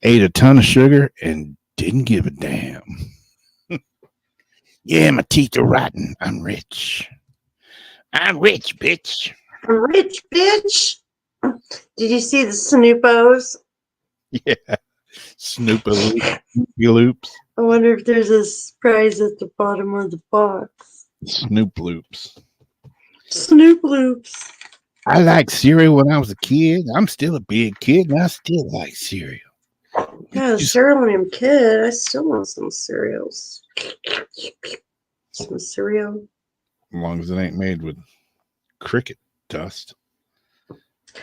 ate a ton of sugar, and didn't give a damn. Yeah, my teeth are rotten. I'm rich. I'm rich, bitch. I'm rich, bitch. Did you see the Snoopos? Yeah. Snoopy loops. I wonder if there's a prize at the bottom of the box. Snoop loops. Snoop loops. I liked cereal when I was a kid. I'm still a big kid and I still like cereal. Yeah, cereal when I'm a kid. I still want some cereals. Some cereal. As long as it ain't made with cricket dust.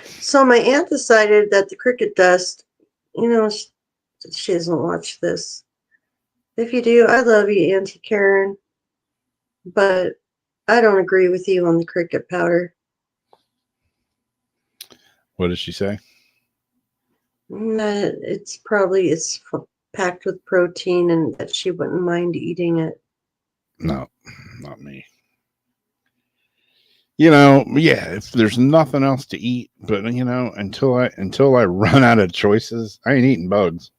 So my aunt decided that the cricket dust, she doesn't watch this. If you do, I love you, Auntie Karen. But I don't agree with you on the cricket powder. What did she say? That it's packed with protein and that she wouldn't mind eating it. No, not me. Yeah, if there's nothing else to eat, but until I run out of choices, I ain't eating bugs.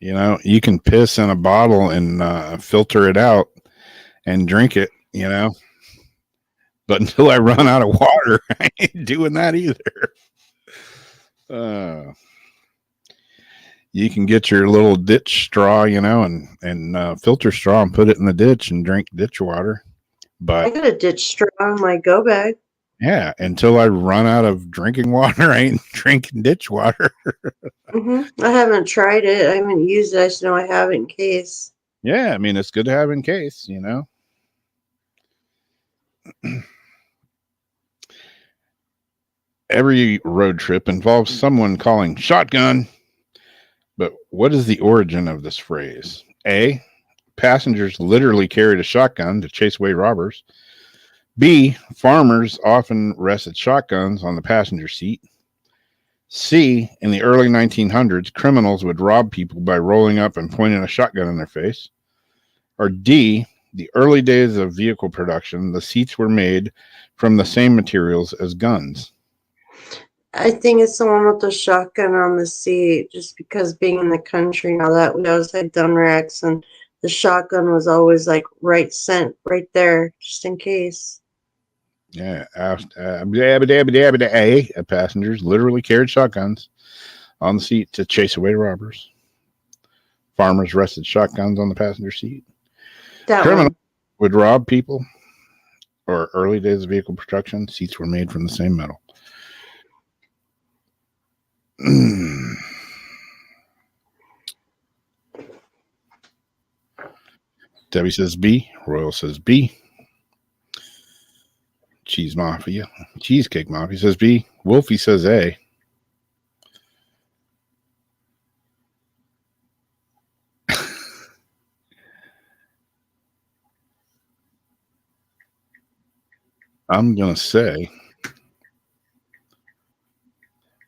You can piss in a bottle and filter it out and drink it, but until I run out of water, I ain't doing that either. You can get your little ditch straw, and filter straw and put it in the ditch and drink ditch water. But I got a ditch straw in my go bag. Yeah, until I run out of drinking water, I ain't drinking ditch water. I haven't tried it. I haven't used it. I just know I have it in case. Yeah, I mean, it's good to have in case, Every road trip involves someone calling shotgun. But what is the origin of this phrase? A, passengers literally carried a shotgun to chase away robbers. B, farmers often rested shotguns on the passenger seat. C, in the early 1900s, criminals would rob people by rolling up and pointing a shotgun in their face. Or D, the early days of vehicle production, the seats were made from the same materials as guns. I think it's the one with the shotgun on the seat, just because being in the country and all that, we always had gun racks, and the shotgun was always like right there, just in case. Yeah, passengers literally carried shotguns on the seat to chase away robbers. Farmers rested shotguns on the passenger seat. Criminals would rob people, or early days of vehicle production, seats were made from the same metal. Debbie says B. Royal says B. Cheesecake Mafia says B. Wolfie says A. I'm going to say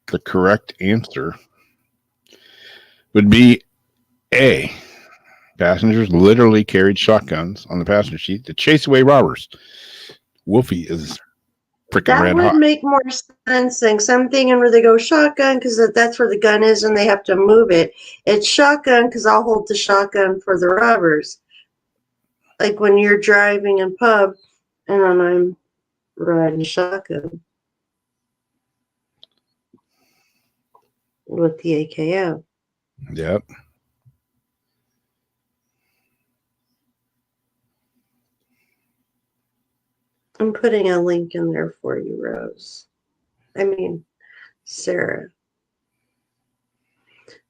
the correct answer would be A. Passengers literally carried shotguns on the passenger seat to chase away robbers. Wolfie is freaking red hot. That would make more sense than something where they go shotgun because that's where the gun is and they have to move it. It's shotgun because I'll hold the shotgun for the robbers. Like when you're driving in pub and then I'm riding shotgun with the AKM. Yep. I'm putting a link in there for you, Rose. Sarah.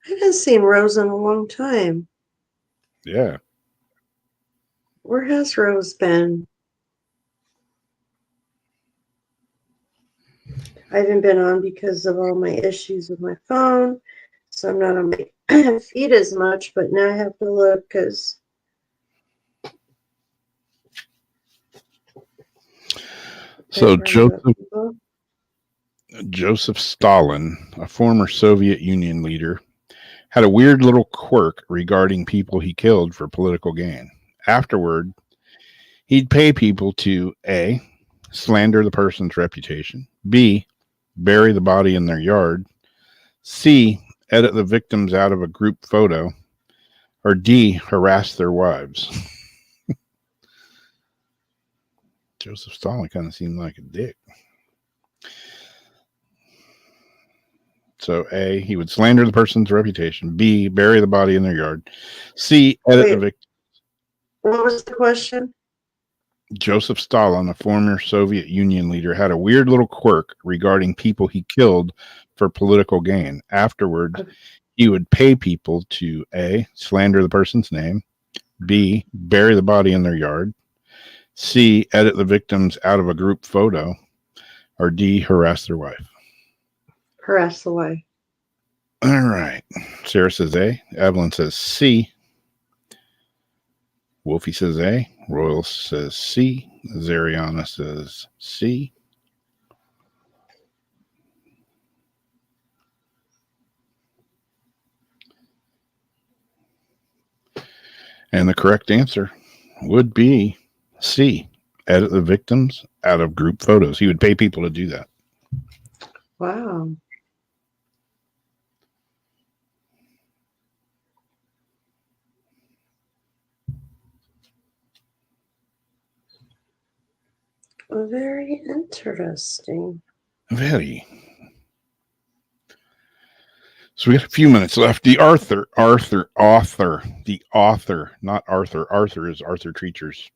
I haven't seen Rose in a long time. Yeah. Where has Rose been? I haven't been on because of all my issues with my phone. So I'm not on my feed as much, but now I have to look because so Joseph Stalin, a former Soviet Union leader, had a weird little quirk regarding people he killed for political gain. Afterward, he'd pay people to A, slander the person's reputation, B, bury the body in their yard, C, edit the victims out of a group photo, or D, harass their wives? Joseph Stalin kind of seemed like a dick. So A, he would slander the person's reputation. B, bury the body in their yard. C, edit the victim. What was the question? Joseph Stalin, a former Soviet Union leader, had a weird little quirk regarding people he killed for political gain. Afterward, he would pay people to A, slander the person's name, B, bury the body in their yard, C, edit the victims out of a group photo, or D, harass their wife. Harass the wife. All right. Sarah says A. Evelyn says C. Wolfie says A. Royal says C. Zariana says C. And the correct answer would be C. Edit the victims out of group photos. He would pay people to do that. Wow. Very interesting. Very. So we got a few minutes left. The author, not Arthur. Arthur is Arthur Treacher's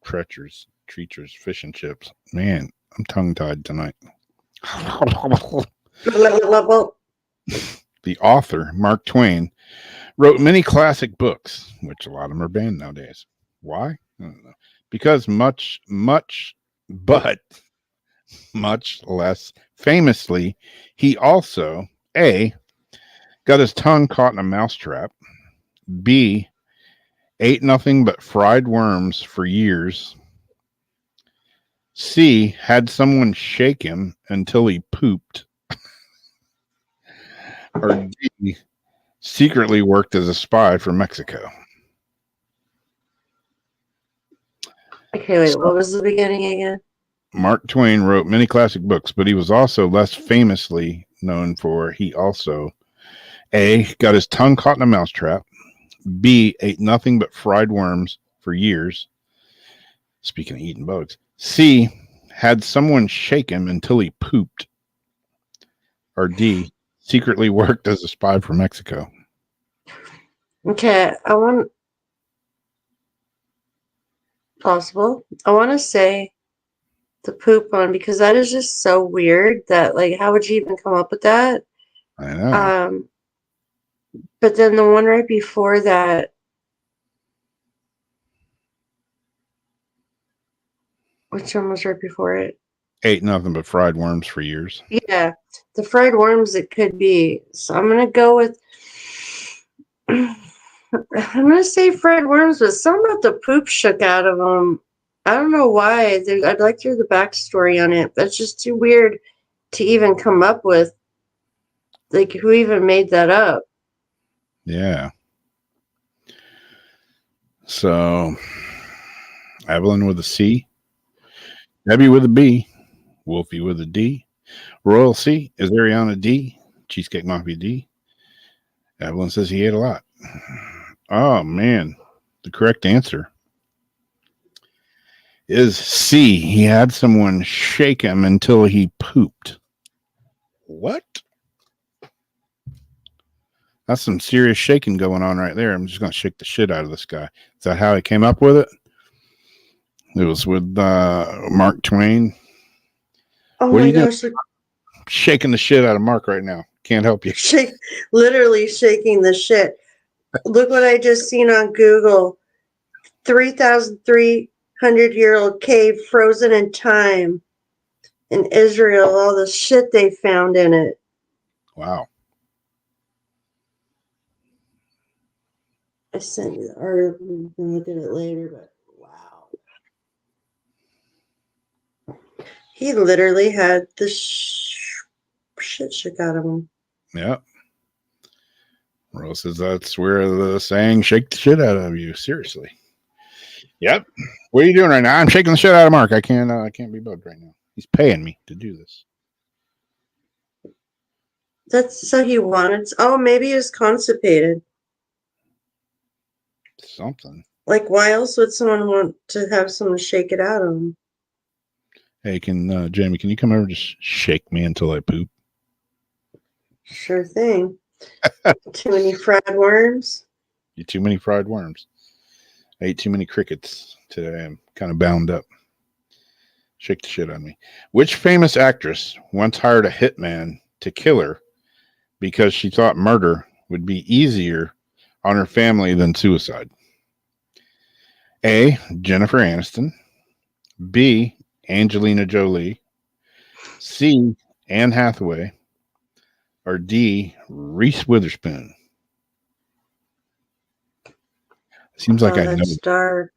fish and chips. Man, I'm tongue-tied tonight. The author, Mark Twain, wrote many classic books, which a lot of them are banned nowadays. Why? I don't know. Because much less famously, he also, A, got his tongue caught in a mousetrap, B, ate nothing but fried worms for years, C, had someone shake him until he pooped, or D, secretly worked as a spy for Mexico. Okay, wait, what was the beginning again? Mark Twain wrote many classic books, but he was also less famously known for he also A, got his tongue caught in a mousetrap, B, ate nothing but fried worms for years, speaking of eating bugs, C, had someone shake him until he pooped, or D, secretly worked as a spy for Mexico. Okay, I want to say the poop one because that is just so weird that like how would you even come up with that? I know. But then the one right before that, which one was right before it? Ate nothing but fried worms for years. Yeah, the fried worms it could be. So I'm gonna go with I'm gonna say fried worms, but some of the poop shook out of them. I don't know why. I'd like to hear the backstory on it. That's just too weird to even come up with. Like, who even made that up? Yeah. So, Evelyn with a C, Debbie with a B, Wolfie with a D, Royal C, is Ariana D, Cheesecake Mafia D. Evelyn says he ate a lot. Oh, man. The correct answer is C. He had someone shake him until he pooped. What? That's some serious shaking going on right there. I'm just going to shake the shit out of this guy. Is that how he came up with it? It was with Mark Twain. Oh What my are you gosh. doing? Shaking the shit out of Mark right now. Can't help you. Literally shaking the shit. Look what I just seen on Google. 3,300-year-old cave frozen in time in Israel. All the shit they found in it. Wow. I sent you the article. You can look at it later, but wow. He literally had the shit shook out of him. Yeah. Rose says that's where the saying shake the shit out of you. Seriously. Yep. What are you doing right now? I'm shaking the shit out of Mark. I can't be bugged right now. He's paying me to do this. That's so he wanted. Oh, maybe he was constipated. Something. Like, why else would someone want to have someone shake it out of him? Hey, Jamie, can you come over and just shake me until I poop? Sure thing. Too many fried worms? You too many fried worms. I ate too many crickets today. I'm kind of bound up. Shake the shit on me. Which famous actress once hired a hitman to kill her because she thought murder would be easier on her family than suicide? A. Jennifer Aniston. B. Angelina Jolie. C. Anne Hathaway. Or D. Reese Witherspoon. Seems like I know. That's dark.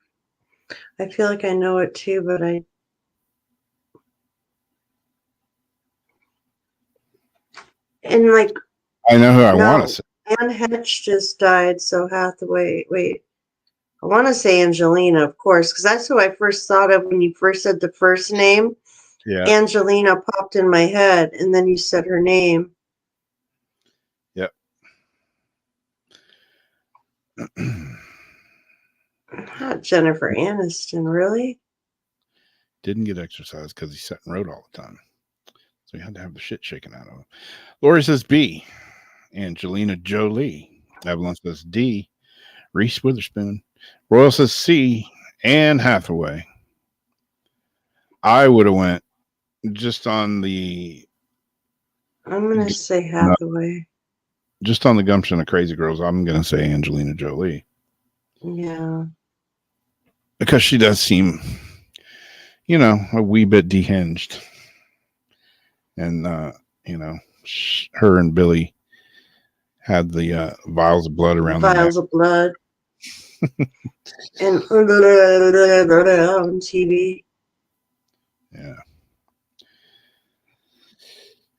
I feel like I know it too, but I know who I want to say. Anne Hedge just died, so Hathaway. Wait, I want to say Angelina, of course, because that's who I first thought of when you first said the first name. Yeah. Angelina popped in my head, and then you said her name. Yep. Not Jennifer Aniston, really? Didn't get exercise because he sat and wrote all the time. So he had to have the shit shaken out of him. Lori says B. Angelina Jolie. Evelyn says D. Reese Witherspoon. Royal says C. Anne Hathaway. I would have went just on the... I'm going to say Hathaway. Just on the gumption of crazy girls, I'm going to say Angelina Jolie. Yeah. Because she does seem, a wee bit dehinged. And, her and Billy had the vials of blood around them. Vials of blood. And on TV. Yeah.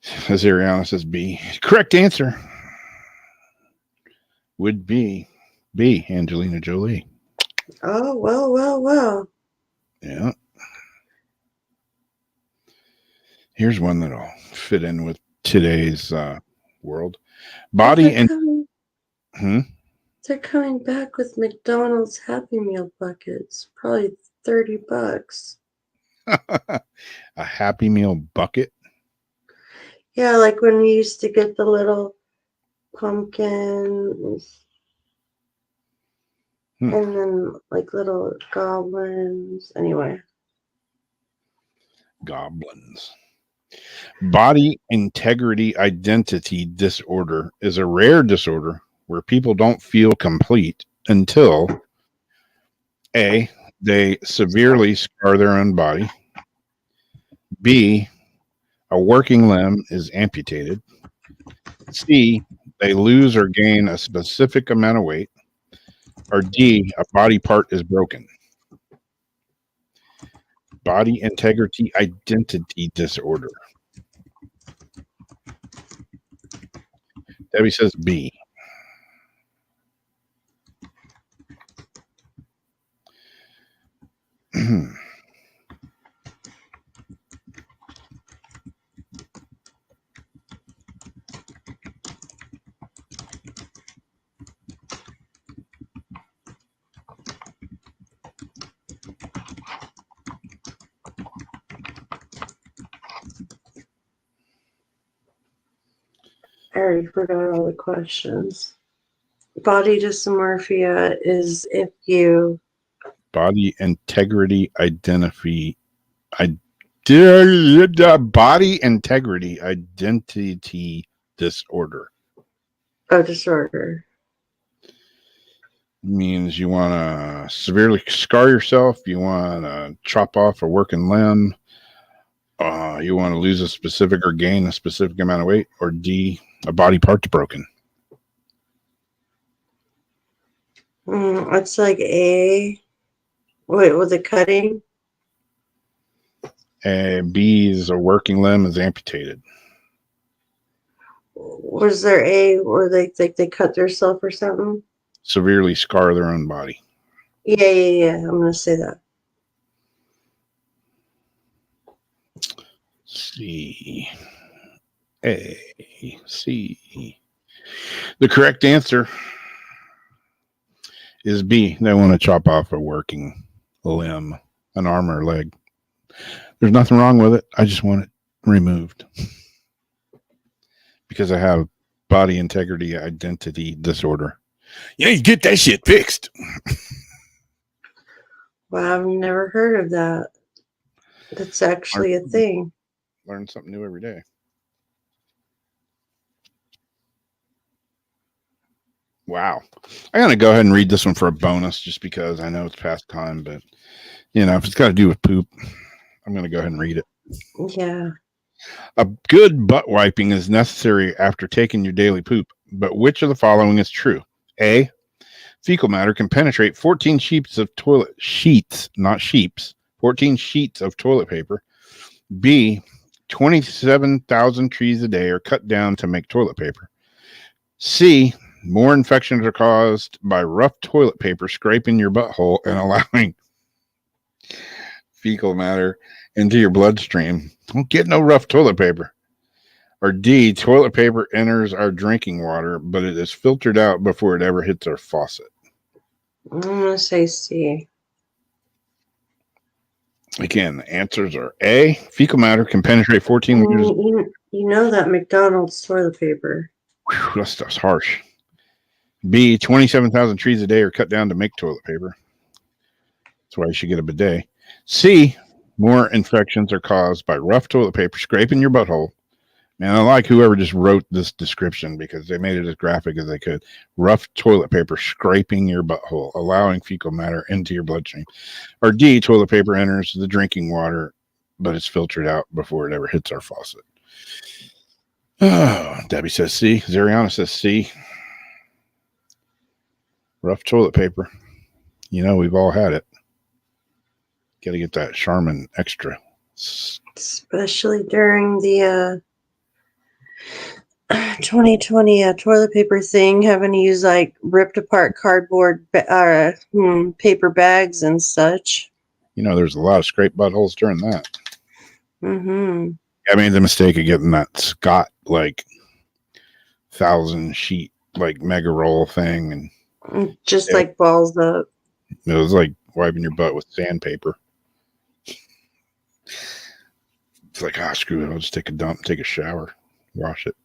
Azariana says B. Correct answer would be B. Angelina Jolie. Oh, well. Yeah. Here's one that'll fit in with today's world. Body and... They're coming back with McDonald's Happy Meal buckets. Probably $30. A Happy Meal bucket? Yeah, like when we used to get the little pumpkins. And then like little goblins. Anyway. Goblins. Body integrity identity disorder is a rare disorder where people don't feel complete until A, they severely scar their own body. B, a working limb is amputated. C, they lose or gain a specific amount of weight. Or D, a body part is broken. Body integrity identity disorder. Debbie says B. I already forgot all the questions. Body dysmorphia is if you... Body integrity identity. Body integrity identity disorder. Oh, disorder. Means you want to severely scar yourself. You want to chop off a working limb. You want to lose a specific or gain a specific amount of weight. Or D, a body part's broken. It's like A. Wait, was it cutting? B is a working limb is amputated. Was there A where they cut themselves or something? Severely scar their own body. Yeah. I'm going to say that. C. A, C. The correct answer is B. They want to chop off a working limb, an arm or leg. There's nothing wrong with it. I just want it removed because I have body integrity identity disorder. Yeah, you get that shit fixed. Wow, I've never heard of that. That's actually a thing. Learn something new every day. Wow. I'm going to go ahead and read this one for a bonus just because I know it's past time, but you know, if it's got to do with poop, I'm going to go ahead and read it. Yeah. A good butt wiping is necessary after taking your daily poop, but which of the following is true? A, fecal matter can penetrate 14 sheets of toilet sheets, not sheeps, 14 sheets of toilet paper. B, 27,000 trees a day are cut down to make toilet paper. C, more infections are caused by rough toilet paper scraping your butthole and allowing fecal matter into your bloodstream. Don't get no rough toilet paper. Or D, toilet paper enters our drinking water, but it is filtered out before it ever hits our faucet. I'm going to say C. Again, the answers are A, fecal matter can penetrate 14 liters. You know that McDonald's toilet paper. Whew, that stuff's harsh. B, 27,000 trees a day are cut down to make toilet paper. That's why you should get a bidet. C, more infections are caused by rough toilet paper scraping your butthole. Man, I like whoever just wrote this description because they made it as graphic as they could. Rough toilet paper scraping your butthole, allowing fecal matter into your bloodstream. Or D, toilet paper enters the drinking water, but it's filtered out before it ever hits our faucet. Oh, Debbie says C. Zariana says C. Rough toilet paper. You know, we've all had it. Got to get that Charmin Extra. Especially during the 2020 toilet paper thing, having to use like ripped apart cardboard paper bags and such. You know, there's a lot of scrape buttholes during that. Mm-hmm. I made the mistake of getting that Scott, like, 1,000 sheet, like, mega roll thing. And just like balls up. it was like wiping your butt with sandpaper. It's like, screw it. I'll just take a dump, take a shower, wash it.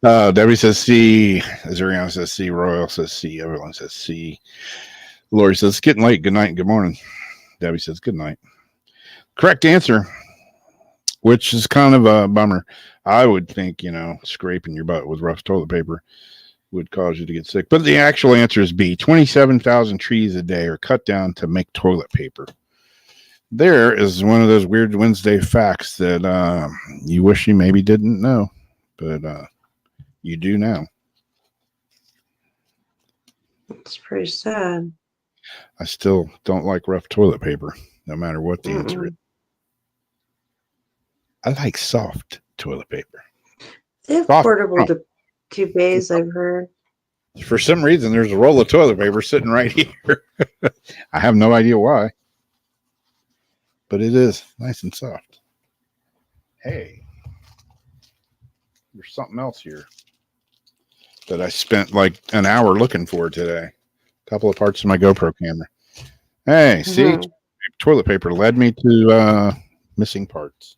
Debbie says C. Zuriana says C. Royal says C. Everyone says C. Lori says, it's getting late. Good night and good morning. Debbie says, good night. Correct answer, which is kind of a bummer. I would think, you know, scraping your butt with rough toilet paper would cause you to get sick. But the actual answer is B. 27,000 trees a day are cut down to make toilet paper. There is one of those weird Wednesday facts that you wish you maybe didn't know, but you do now. It's pretty sad. I still don't like rough toilet paper, no matter what the answer is. I like soft toilet paper. They have portable duvets, I've heard. For some reason, there's a roll of toilet paper sitting right here. I have no idea why. But it is nice and soft. Hey, there's something else here that I spent like an hour looking for today. A couple of parts of my GoPro camera. Hey, see, toilet paper led me to missing parts.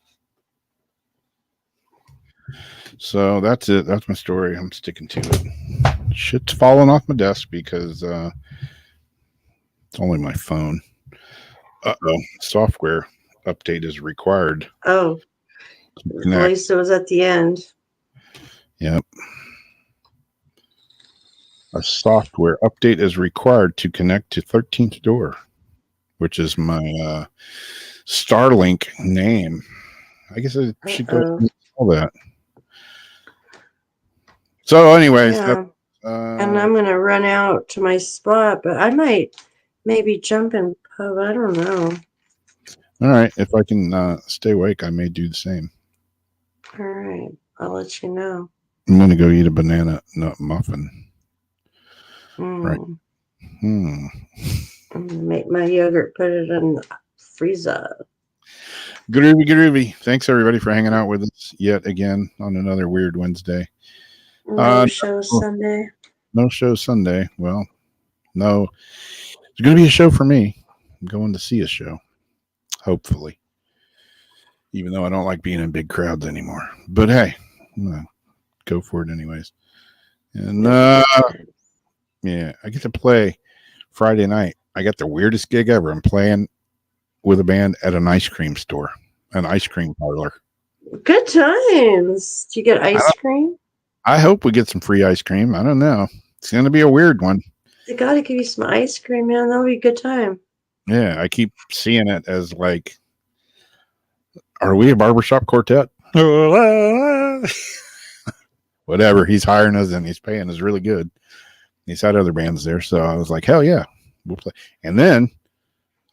So that's it. That's my story. I'm sticking to it. Shit's falling off my desk because it's only my phone. Software update is required. Oh, at least it was at the end. Yep. A software update is required to connect to 13th door, which is my Starlink name. I guess I should go and call that. So anyways, yeah. And I'm going to run out to my spot, but I might maybe jump in pub. I don't know. All right. If I can stay awake, I may do the same. All right. I'll let you know. I'm going to go eat a banana nut muffin. Right. I'm going to make my yogurt, put it in the freezer. Groovy. Thanks everybody for hanging out with us yet again on another weird Wednesday. No show Sunday. No show Sunday. Well, no. There's going to be a show for me. I'm going to see a show. Hopefully. Even though I don't like being in big crowds anymore. But hey, I'm gonna go for it anyways. And yeah, I get to play Friday night. I got the weirdest gig ever. I'm playing with a band at an ice cream store, an ice cream parlor. Good times. Do you get ice cream? I hope we get some free ice cream. I don't know. It's going to be a weird one. They got to give you some ice cream, man. That'll be a good time. Yeah, I keep seeing it as like, are we a barbershop quartet? Whatever. He's hiring us and he's paying us really good. He's had other bands there. So I was like, hell yeah, we'll play. And then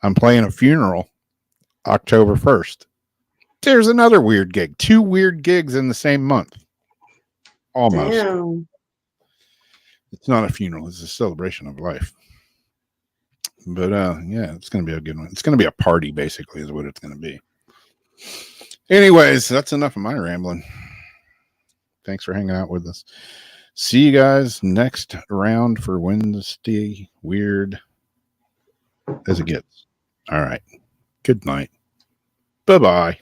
I'm playing a funeral October 1st. There's another weird gig. 2 weird gigs in the same month. Almost. Damn. It's not a funeral. It's a celebration of life. But yeah, it's going to be a good one. It's going to be a party, basically, is what it's going to be. Anyways, that's enough of my rambling. Thanks for hanging out with us. See you guys next round for Wednesday Weird as it gets. All right. Good night. Bye-bye.